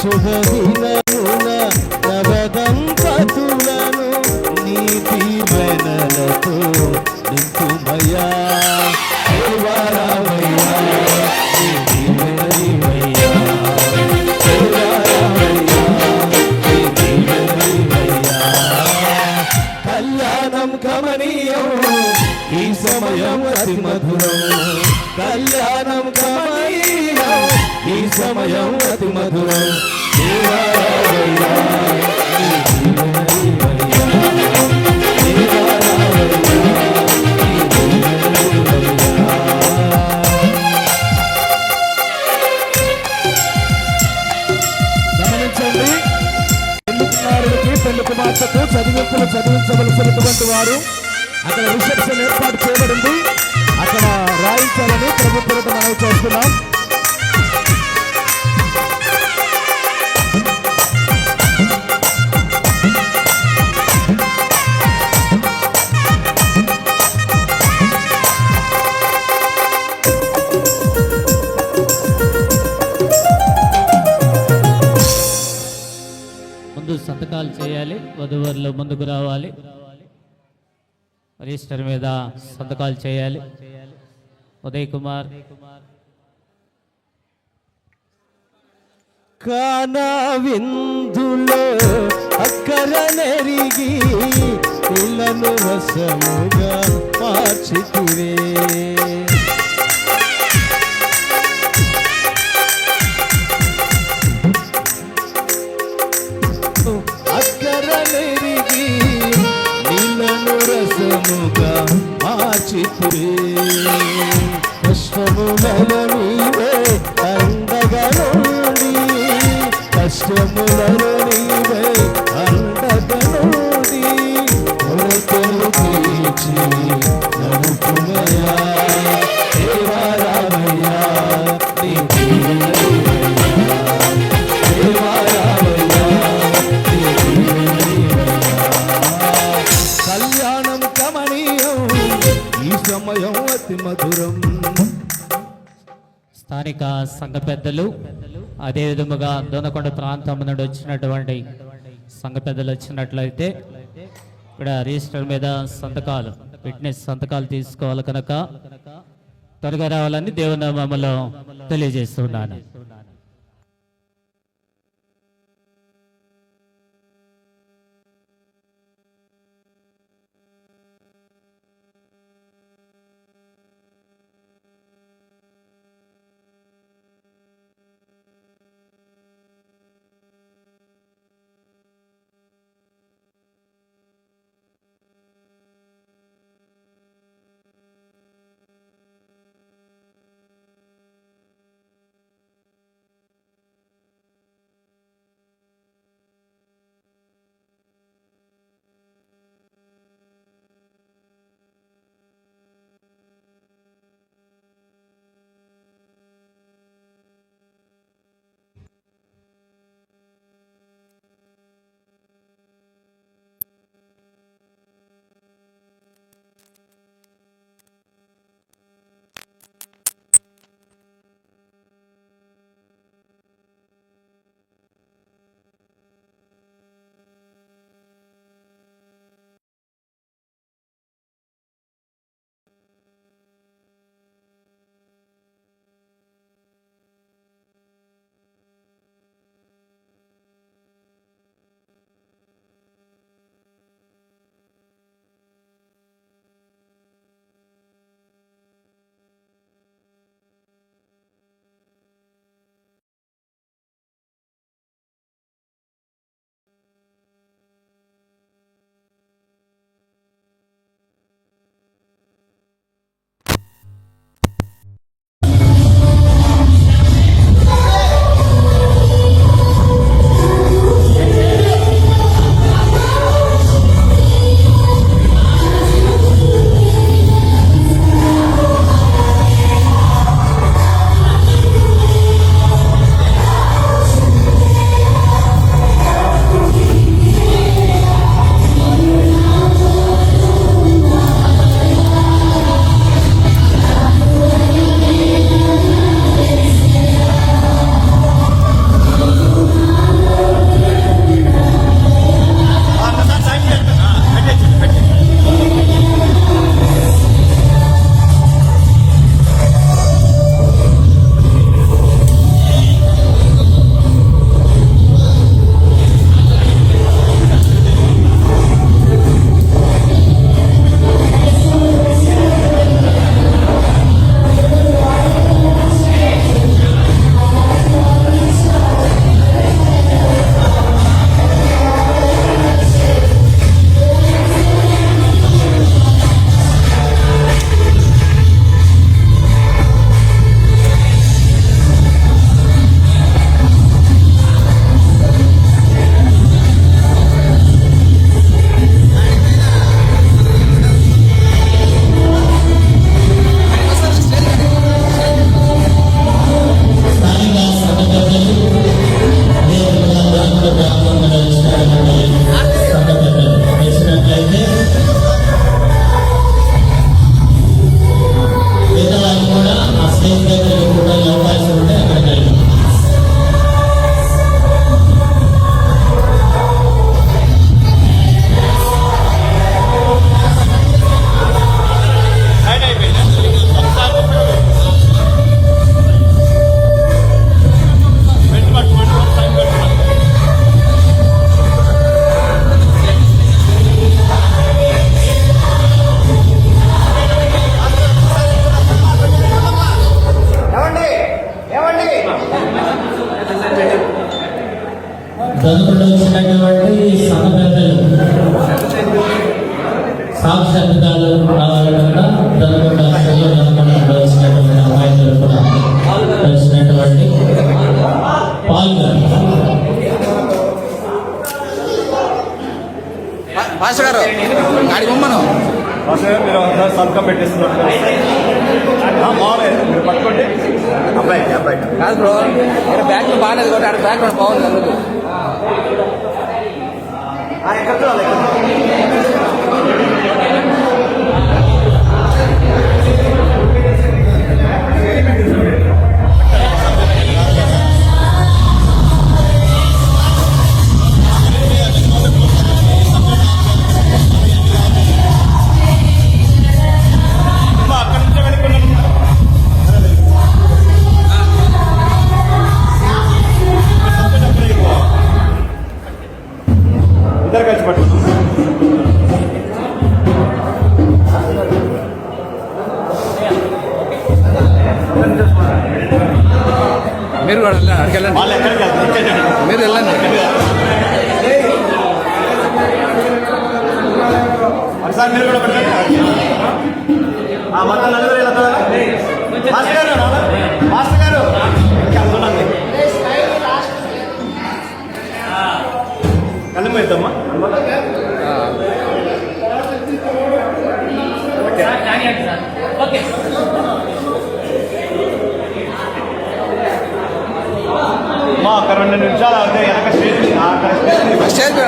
శుభదినమున నవదంపతులను నీ దీవెనలతో నింపుమయ్యా. దేవా రామయ్యా, నీ దీవెనలివయ్యా. దేవా రామయ్యా, నీ దీవెనలివయ్యా. కళ్యాణం కమనీయం, ఈ సమయం అతి మధురం. కళ్యాణం కమనీయం, ఈ సమయం అతి మధురం. దేవా రామయ్యా, నీ దీవెనలివయ్యా. దేవా రామయ్యా, నీ దీవెనలివయ్యా. గమనించండి, పెళ్లి కుమారుడికి పెళ్లి కుమార్తెకు చదివింపులు చదివించవలసినటువంటి వారు అక్కడ రిసెప్షన్ ఏర్పాటు చేయబడింది. అక్కడ రాయించాలని ప్రభుత్వం మనవి చేస్తున్నాం. ముందు సంతకాలు చేయాలి, వధువరులు ముందుకు రావాలి, రిజిస్టర్ మీద సంతకాలు చేయాలి. ఉదయ్ కుమార్ కానా విందులో అక్కర నెరిగి ఇళ్ళను రసముగా మార్చితివే. అక్కర నెరిగి నీళ్ళను రసముగా మార్చితివే. కష్టములలో నీవే అండగా నుండి, కష్టములలో నీవే అండగా నుండి కొరతలు తీర్చి నడుపుమయ్యా. దేవా రామయ్యా, నీ దీవెనలివయ్యా. దేవా రామయ్యా, నీ దీవెనలివయ్యా. కళ్యాణం కమనీయం, ఈ సమయం అతి మధురం. స్థానిక సంఘ పెద్దలు, అదే విధముగా దొనకొండ ప్రాంతం నుండి వచ్చినటువంటి సంఘ పెద్దలు వచ్చినట్లయితే ఇక్కడ రిజిస్టర్ మీద సంతకాలు, విట్నెస్ సంతకాలు తీసుకోవాలి కనుక త్వరగా రావాలని దేవుని నామములో తెలియజేస్తున్నాను. దొంగలు వచ్చినటువంటి సంఘ పెద్దలు సాక్షాత్కాలు రావాలి కనుక దొంగలు వచ్చినటువంటి అమ్మాయిలు కూడా వచ్చినటువంటి పాల్గొని మాస్టర్ గారు గాడి బొమ్మను మీరు ఒకసారి సంతకం పెట్టేస్తున్నారు మీరు పట్టుకోండి. అబ్బాయి అబ్బాయి కాదు బ్రో, ఇక్కడ బ్యాక్ బాగాలేదు కూడా ఆడ బ్యాక్ బాగుంది అందుకు. ఇద్దరు కలిసి పట్టు. మీరు కూడా అక్కడికి వెళ్ళండి, మీరు వెళ్ళండి. ఒకసారి మీరు కూడా పెట్టండి. మొత్తం నలుగురు వెళ్తారా? మాస్టర్ గారు మాస్టర్ గారు కళ్ళు పోయిద్దామా? మా ఒక 2 నిమిషాలు అవుతాయి వెనక స్టేజ్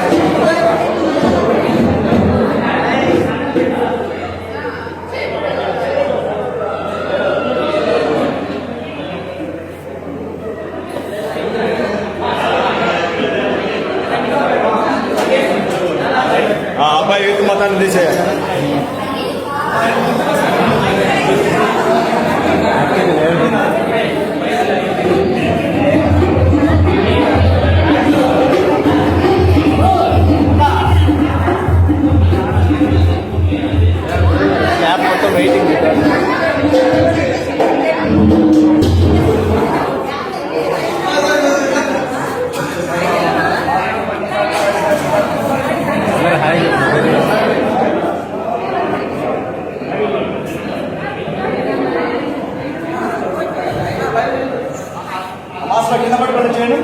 అబ్బాయి యూత్ మతాన్ని తీసేయాలి. క్యాబ్ మొత్తం వెయిటింగ్. కింద పట్టుకొని చేయండి.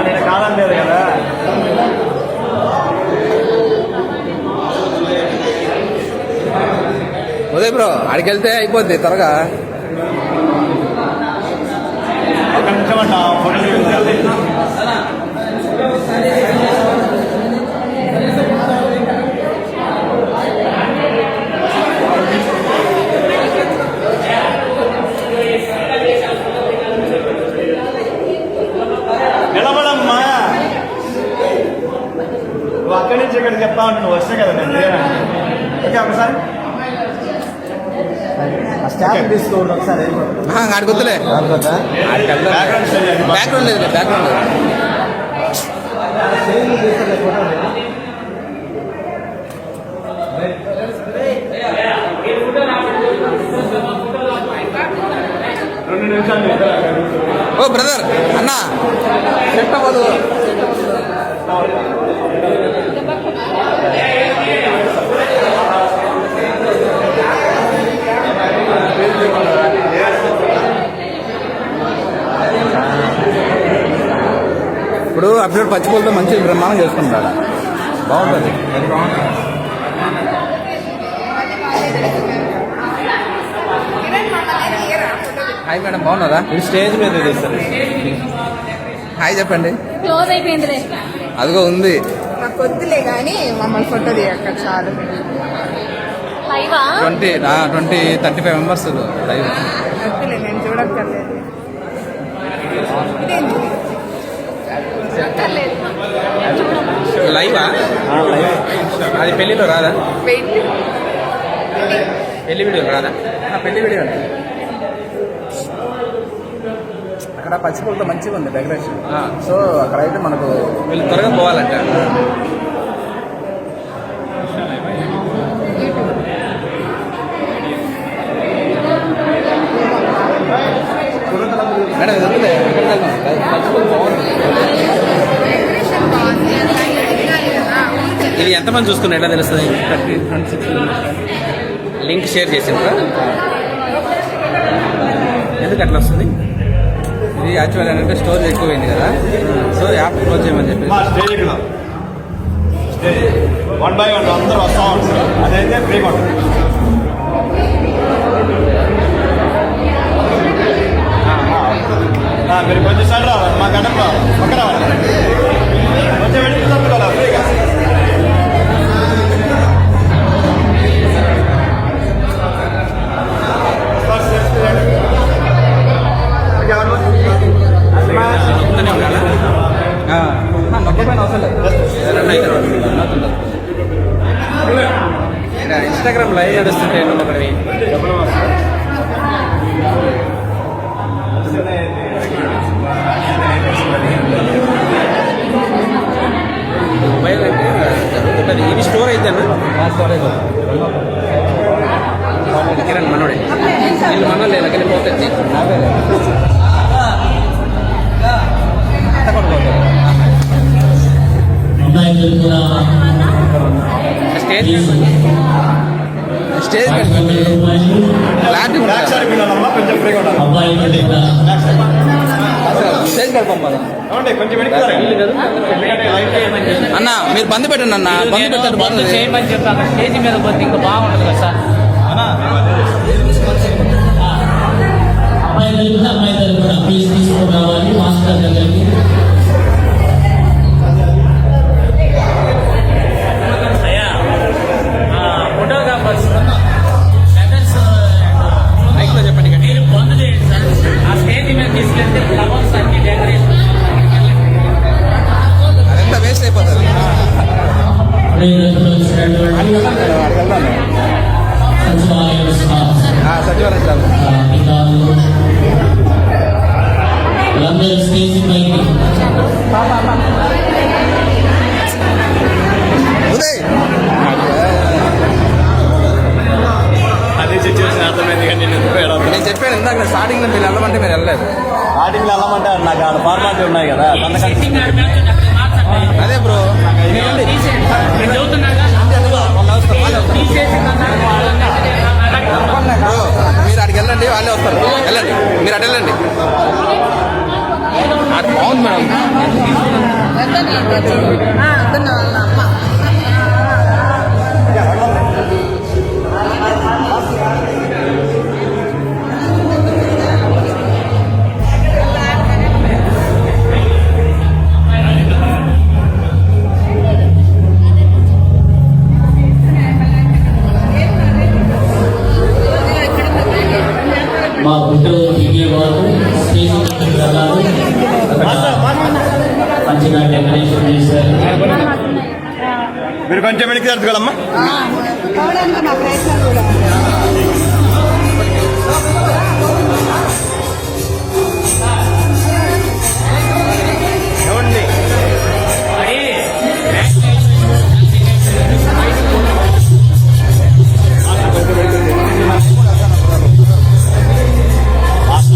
నేను కాదనలేదు కదా. ఉదయ్ బ్రో ఆడికి వెళ్తే అయిపోద్ది త్వరగా. ఒక నిమిషం అంట ఫోటో నిలబడమ్మా. నువ్వు అక్కడి నుంచి ఇక్కడికి చెప్తా ఉంటే నువ్వు వస్తే కదా నేను ఓకే. ఒకసారి తీసుకోండి ఒకసారి. ఆడికి వద్దులే, బ్యాక్గ్రౌండ్ లేదు, బ్యాక్గ్రౌండ్ లేదు. ఓ బ్రదర్ అన్నా సెట్ అవ్వదు. ఇప్పుడు అప్డేట్ పచ్చిపూలతో మంచి బ్రహ్మాండం చేసుకుంటాడు, బాగుంటుంది. హాయ్ మేడం, బాగున్నారా? స్టేజ్ మీద తీస్తారు. హాయ్ చెప్పండి. క్లోజ్ అయిపోయిందిలే, అదిగో ఉంది. నాకు వద్దులే కానీ మమ్మల్ని ఫోటో తీయక్క చాలు. 35 మెంబర్స్ లైవ్. వద్దులే, నేను చూడక్కర్లేదు. లైవా? అది పెళ్లిలో రాదా? వెయిట్ పెళ్లి వీడియో రాదా? పెళ్లి వీడియో అక్కడ పచ్చిపూలతో మంచిగా ఉంది డెకరేషన్. సో అక్కడ అయితే మనకు వీళ్ళు త్వరగా పోవాలంట. మేడం ఇది వద్దులే, పచ్చిపూలు బాగుంది. ఇది ఎంతమంది చూసుకున్నా ఎట్లా తెలుస్తుంది? లింక్ షేర్ చేసిండ్రా? ఎందుకు అట్లా వస్తుంది? ఇది యాక్చువల్ ఏంటంటే స్టోరేజ్ ఎక్కువైంది కదా, సో యాప్ క్లోజ్ చేయమని చెప్పి. 1 by 1 అందరూ వస్తూ ఉంటారు. అదైతే ఫ్రీ ఉంటుంది. మీరు కొంచెం సార్ రావాలి, మా గడప పక్క రావాలి, కొంచెం వెళ్ళి తప్పుకోవాలి ఫ్రీగా. ఇన్స్టాగ్రామ్ లైవ్ నడుస్తుంటే ఒకటి మొబైల్ అంటే జరుగుతుంటుంది. ఇది స్టోర్ అయితే స్టోరేజ్ కిరణ్ మనోడే వీళ్ళు మనోళ్ళు వెళ్ళి పోతుంది. స్టేజ్ స్టేజ్ అన్న మీరు బంద్ పెట్టండి అన్న, బంద్ పెట్టండి చేయమని చెప్పాక స్టేజ్ మీద పోతే ఇంకా బాగుంటుంది కదా సార్. అమ్మాయి కూడా ప్లీజ్ తీసుకుని రావాలి మాస్టర్ దగ్గరికి. ఫోటోగ్రాఫర్స్ చెప్పండి, మీరు బంద్ చేయండి సార్. ఆ స్టేజ్ మీద తీసుకెళ్తే ఫ్లవర్స్ అన్ని డెకరేషన్ ఎంత వేస్ట్ అయిపోతుంది. సచివాలయం అదే సిచ్యువేషన్ అర్థమైంది కానీ నేను చెప్పాను ఇందాక స్టార్టింగ్ లో మీరు వెళ్ళమంటే మీరు వెళ్ళలేదు. స్టార్టింగ్లో వెళ్ళమంటే నాకు ఆడ ఫార్మాలిటీ ఉన్నాయి కదా. అదే బ్రో మీరు అక్కడికి వెళ్ళండి, వాళ్ళే వస్తారు. వెళ్ళండి, మీరు అటు వెళ్ళండి. అది బాగుంది మేడం. మా గుంటూరు దిగేవారు మంచిగా డెకరేషన్ చేశారు. మీరు కొంచెం వెనక్కి జరుగుగలమ్మా. ఏమండి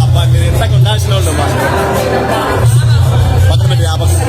అబ్బా మీరు ఇంతకు ఉండాల్సిన వాళ్ళు పక్కన పెట్టి ఆ పక్కన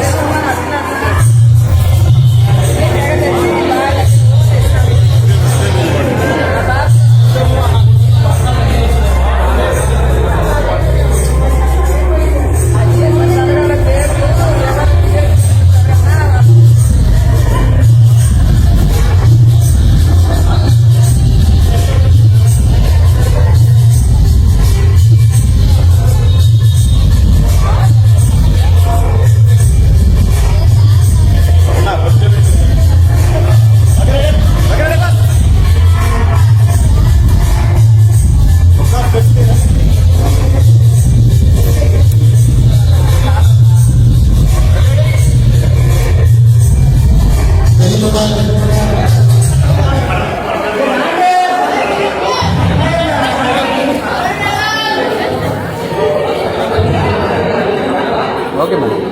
ఓకే మేడం.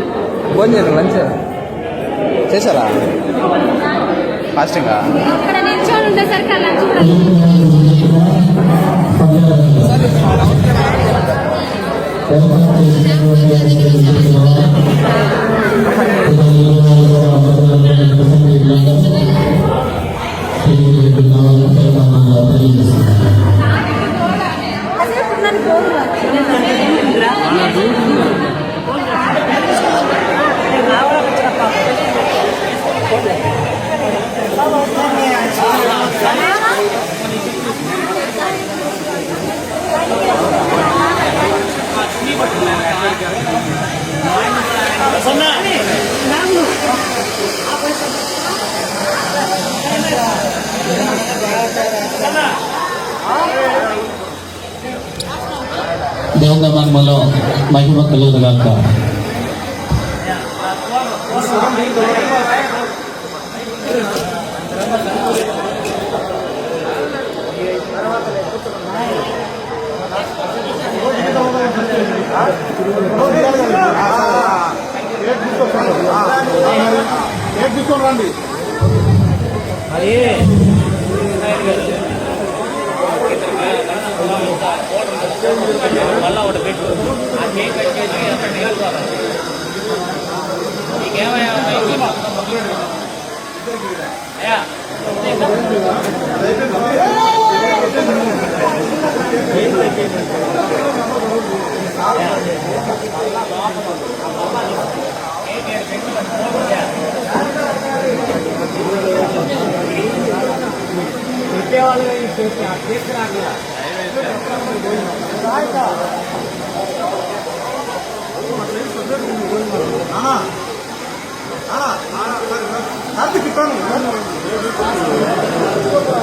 భోజనం చేశారా? లంచ్ చేశారా? ఫాస్టింగా? ఇక్కడ నిల్చొని ఉండేసరికి అలా దేవుని నామములో మహిమ కలుగుగాక. రండి.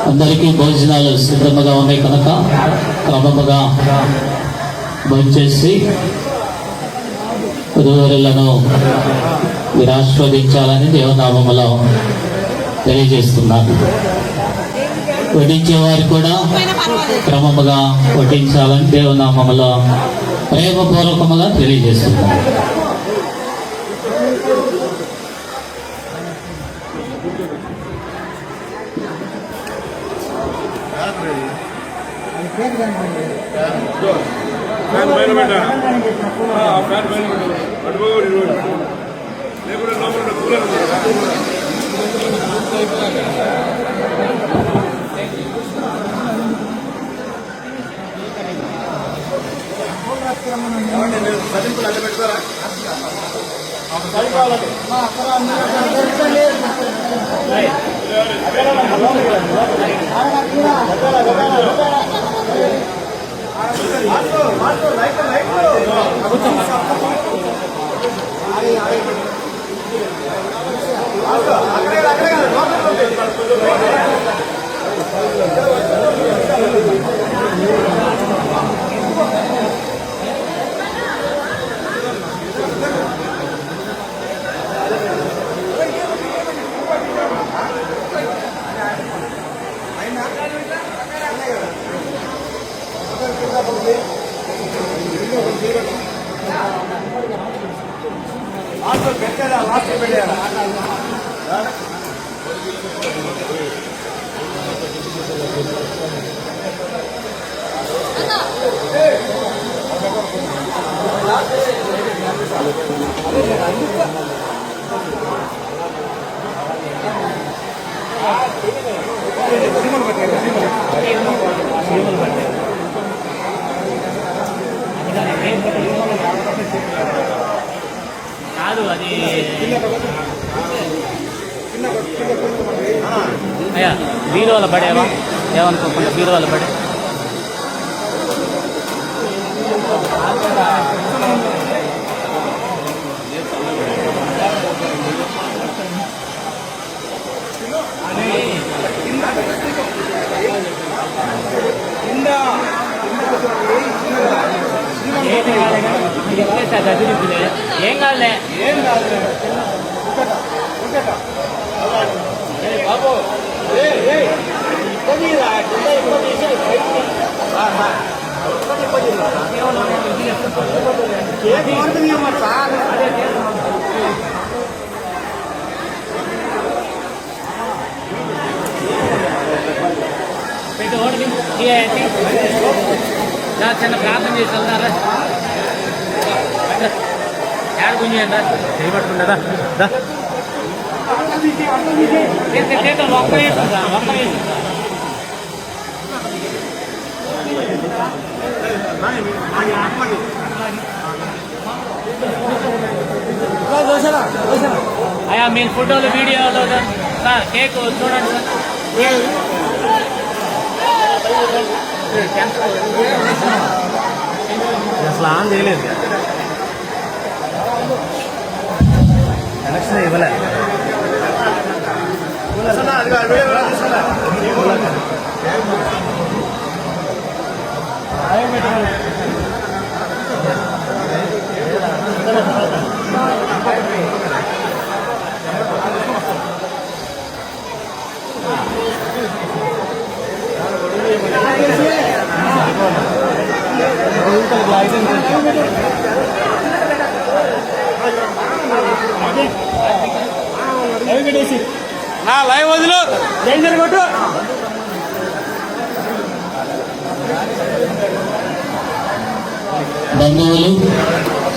అందరికీ భోజనాలు సిద్ధంగా ఉన్నాయి కనుక క్రమముగా భోంచేసి పురువరులను మీరు ఆస్వాదించాలని దేవనామములో తెలియజేస్తున్నారు. వడ్డించేవారు కూడా క్రమముగా వడ్డించాలని దేవనామములో ప్రేమపూర్వకముగా తెలియజేస్తున్నారు. కాదు అది అయ్యా బీరువాల పడేవా ఏమనుకోకుండా బీరువాల పడే ఏం కాదులే బాబు చిన్న ప్రార్థన చేసి వెళ్తారా యాడ్ గుంజేయండి చేయబట్టుకుంటారా ఒక్క అయ్యా మీరు ఫోటోలు వీడియోలు సార్ కేక్ చూడండి సార్ అసలు ఆన్ చేయలేదు కనెక్షన్ ఇవ్వలే లైవ్ వదిలు కొట్టు బంధువులు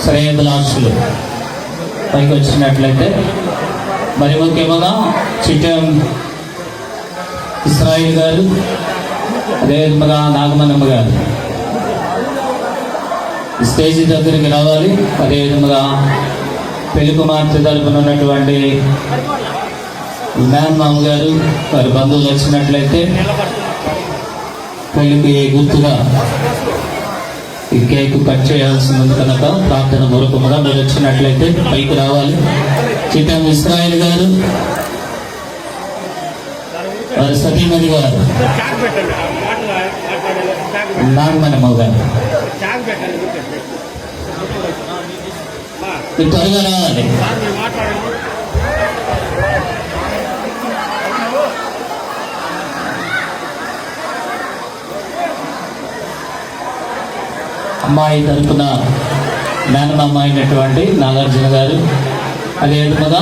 శ్రేయభిలాషులు పైకి వచ్చినట్లయితే మరి ముఖ్యంగా చిట్టం ఇస్రాయిల్ గారు అదేవిధంగా నాగమనమ్మ గారు స్టేజీ దగ్గరికి రావాలి. అదేవిధంగా పెళ్లి కుమార్తె తరపున ఉన్నటువంటి మేనమామ గారు వారి బంధువులు వచ్చినట్లయితే పెళ్లికి గుర్తుగా ఈ కేక్ కట్ చేయాల్సి ఉంది కనుక ప్రార్థన పూర్వకంగా మీరు వచ్చినట్లయితే పైకి రావాలి. చిట్టం ఇస్రాయిల్ గారు వారి సతీమణి గారు నాగమనమ్మ గారు త్వరగా రావాలి. అమ్మాయి తరపున మేనమామ అయినటువంటి నాగార్జున గారు అదేవిధంగా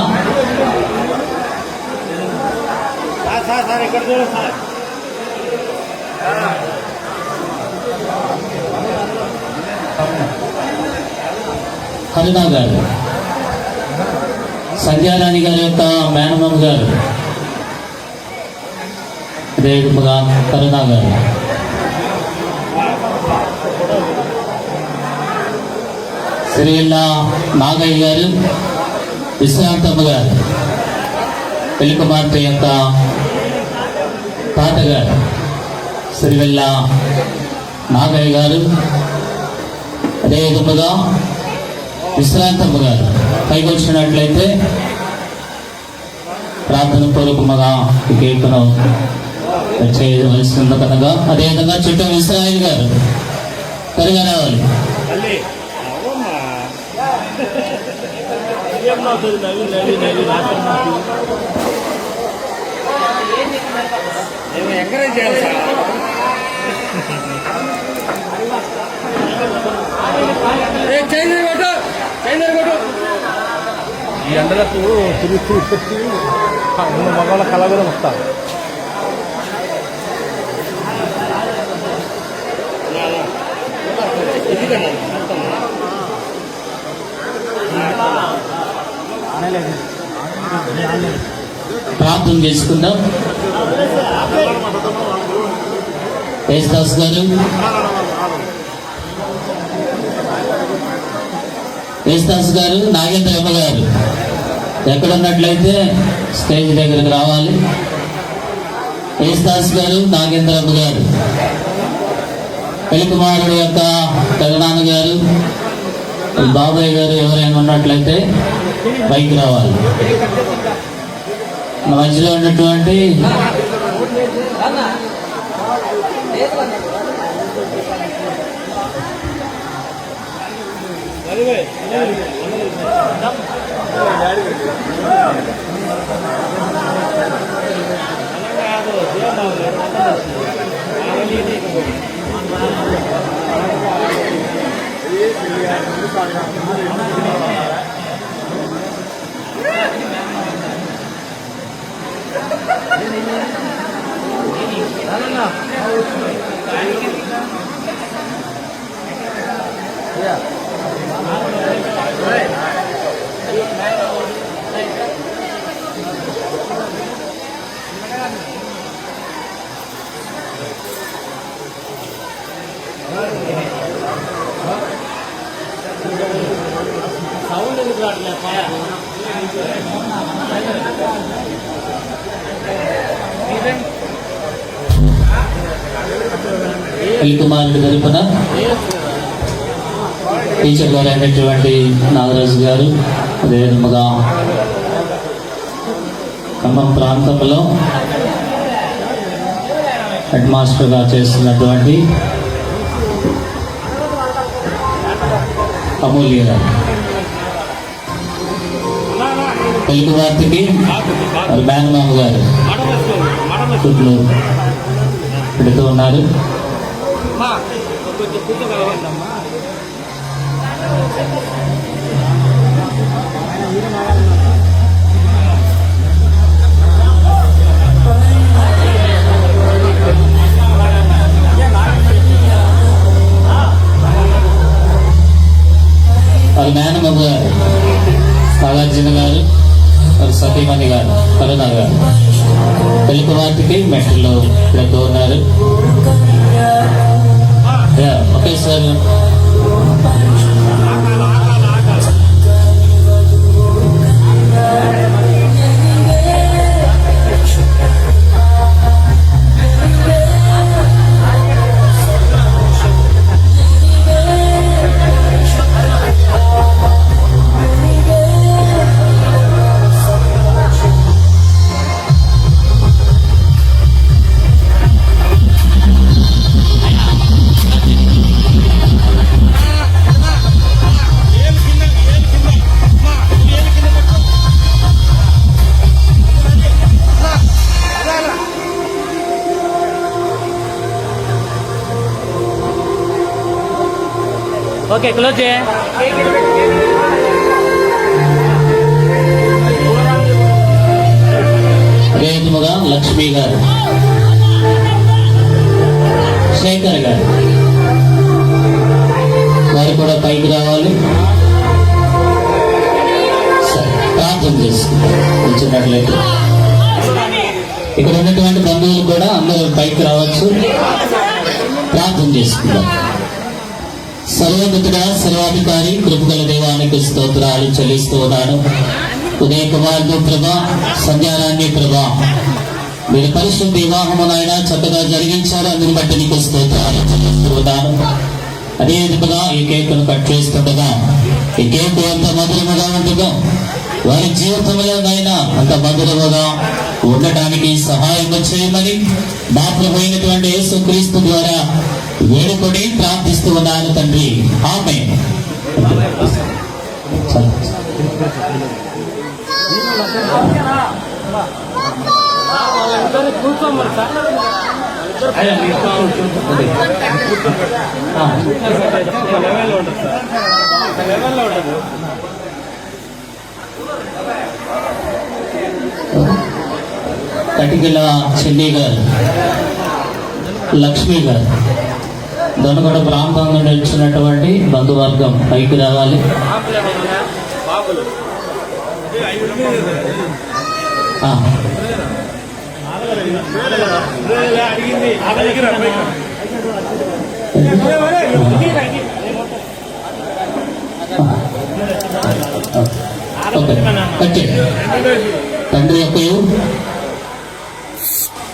కరుణా గారు, సంధ్యారాణి గారి యొక్క మేనమామ గారు అదేవిధంగా కరుణా గారు, శ్రీల నాగయ్య గారు, విశ్రాంతమ్మ గారు, పెళ్లి కుమార్తె యొక్క తాతగారు శ్రీవెల్ల నాగయ్య గారు, అదేవిధంగా విశ్రాంతమ్మ గారు పైకి వచ్చినట్లయితే ప్రార్థన పూర్వకముగా ఈ కేకును చేయవలసింది కనుక అదేవిధంగా చుట్టూ ఇస్రాయిల్ గారు త్వరగా రావాలి. ఎంకరేజ్ చేయాలి సార్. ఈ ఎండలకు తిరిగి పెట్టి ఉన్న మగవాళ్ళ కళ కూడా వస్తారు. ప్రార్థన చేసుకుందాం. యేసుదాస్ గారు, యేసుదాస్ గారు, నాగేంద్రమ్మ గారు ఎక్కడున్నట్లయితే స్టేజ్ దగ్గరకు రావాలి. యేసుదాస్ గారు, నాగేంద్రమ్మ గారు, పెళ్లి కుమారుడు యొక్క పెదనాన్న గారు, బాబాయ్ గారు ఎవరైనా ఉన్నట్లయితే పైకి రావాలి. మధ్యలో ఉన్నటువంటి పెళ్లి కుమారుడి తరపున టీచర్ గారు అయినటువంటి నాగరాజు గారు, అదేవిధముగా ఖమ్మం ప్రాంతంలో హెడ్ మాస్టర్గా చేస్తున్నటువంటి అమూల్య గారు, పెళ్లి కుమార్తెకి మేనమామ గారు కుట్లు పెడుతూ ఉన్నారు. వారి మేనమామ గారు నాగార్జున గారు, వారి సతీమణి గారు కరుణ గారు పెళ్లి కుమార్తెకి మెట్టల్లో పెడుతూ ఉన్నారు. Okay sir. ఓకే క్లోజ్ చేయ. అదేవిధముగా లక్ష్మి గారు, శేఖర్ గారు వారు కూడా పైకి రావాలి. ప్రార్థన చేసుకున్నట్లయితే ఇక్కడ ఉన్నటువంటి బంధువులు కూడా అందరూ పైకి రావచ్చు. ప్రార్థన చేసుకుందాం. సర్వోన్నతుడా, సర్వాధికారి, కృపగల దేవానికి స్తోత్రాలు చెల్లిస్తూ ఉన్నాను. ఉదయ కుమారుడు ప్రభా, సంధ్యారాన్ని ప్రభా, మీరు పరిశుద్ధ వివాహమునైనా చక్కగా జరిగించారు. అందుని బట్టి నీకు స్తోత్రాలు చెల్లిస్తూ ఉన్నాను. అదే విధంగా ఈ కేకును కట్ చేస్తుండగా ఈ కేకు ఎంత మధురముగా ఉంటుందో వారి జీవితంలోనైనా అంత మధురముగా ఉండటానికి సహాయం చేయమని మా ప్రభు అయినటువంటి యేసుక్రీస్తు ద్వారా వేడుకొని ప్రార్థిస్తూ ఉన్నాను తండ్రి. ఆమేన్. కటికల చెల్లి గారు, లక్ష్మి గారు, దొనగొండ ప్రాంతం నుండి వచ్చినటువంటి బంధువర్గం పైకి రావాలి. తండ్రి యొక్క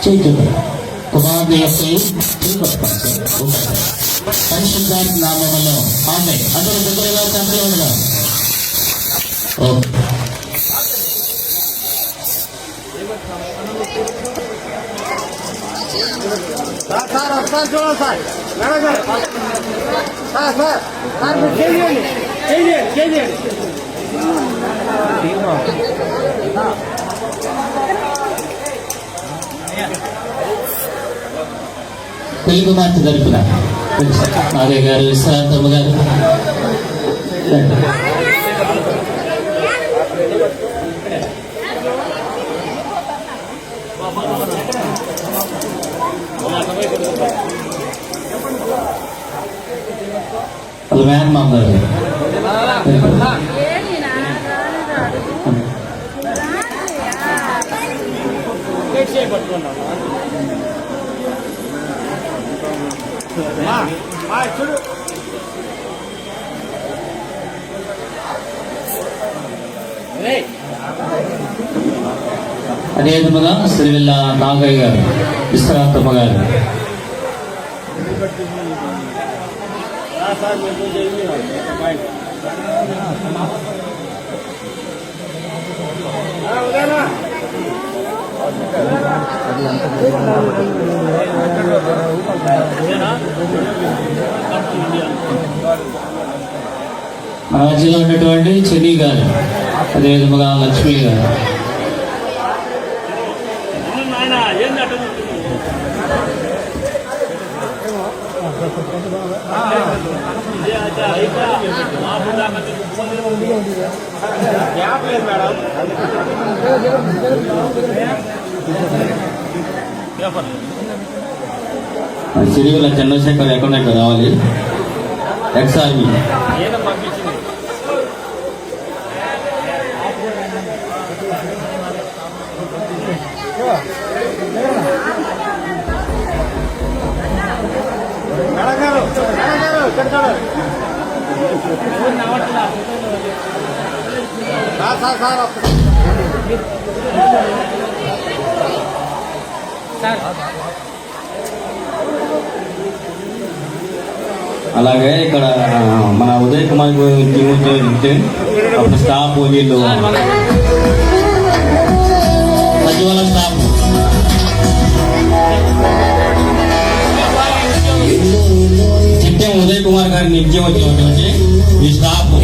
చైతన్య కుమారుని యొక్క పరిశుద్ధాత్మ నామములో ఆమేన్. అందరూ దగ్గరగా తండ్రి ఉండగా తెలుగు మార్చి తరపున నాగయ్య గారు, విశ్రాంతమ్మ గారు వాళ్ళ వ్యాన్ మా అమ్మాయి అదే విధముగా శ్రీవిల్ల నాగయ్య గారు, విశ్రాంతమ్మ గారు, మన మధ్యలో ఉన్నటువంటి చెని గారు, అదే విధముగా లక్ష్మి గారు, సిరివెల్ల చంద్రశేఖర్ అకౌంట్ రావాలి, ఎక్స్ఆర్మీ. అలాగే ఇక్కడ మన ఉదయ్ కుమార్ అప్పుడు స్టాఫ్ వీళ్ళు సచివాలయ స్టాఫ్ చిట్టెం ఉదయ్ కుమార్ గారిని నిత్యం వచ్చినటువంటి ఈ స్టాఫ్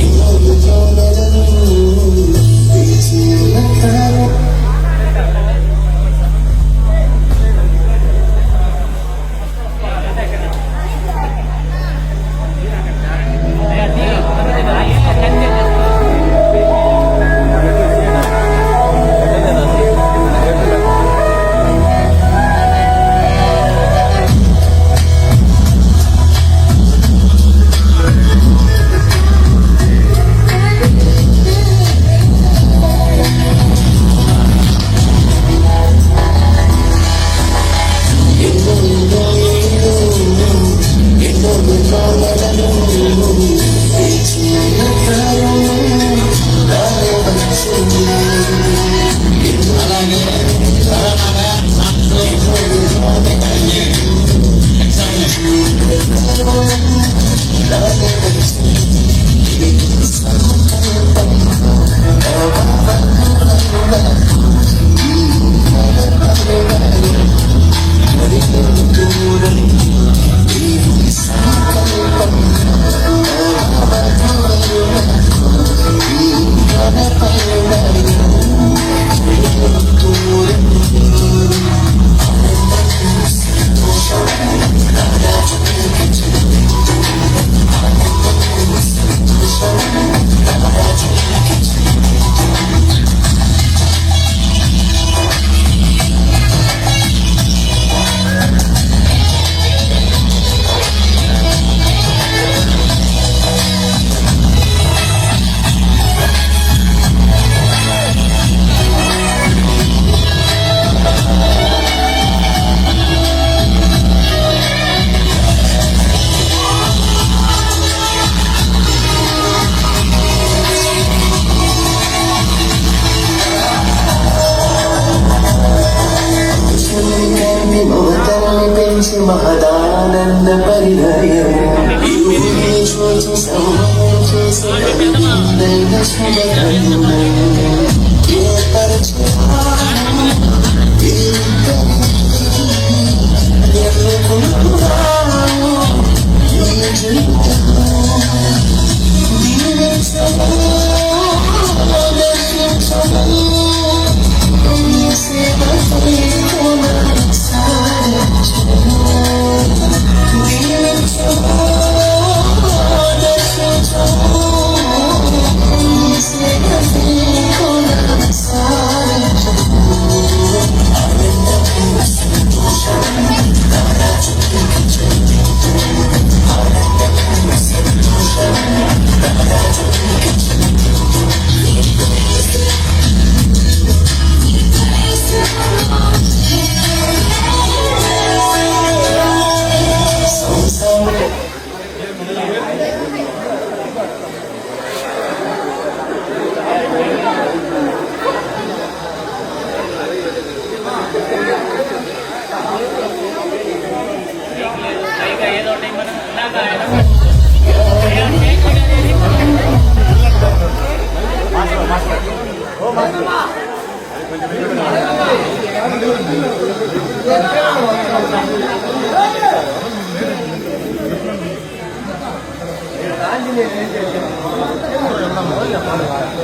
మహదానంద పరిధయం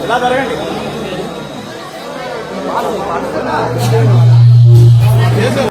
ఇలా జరగండి.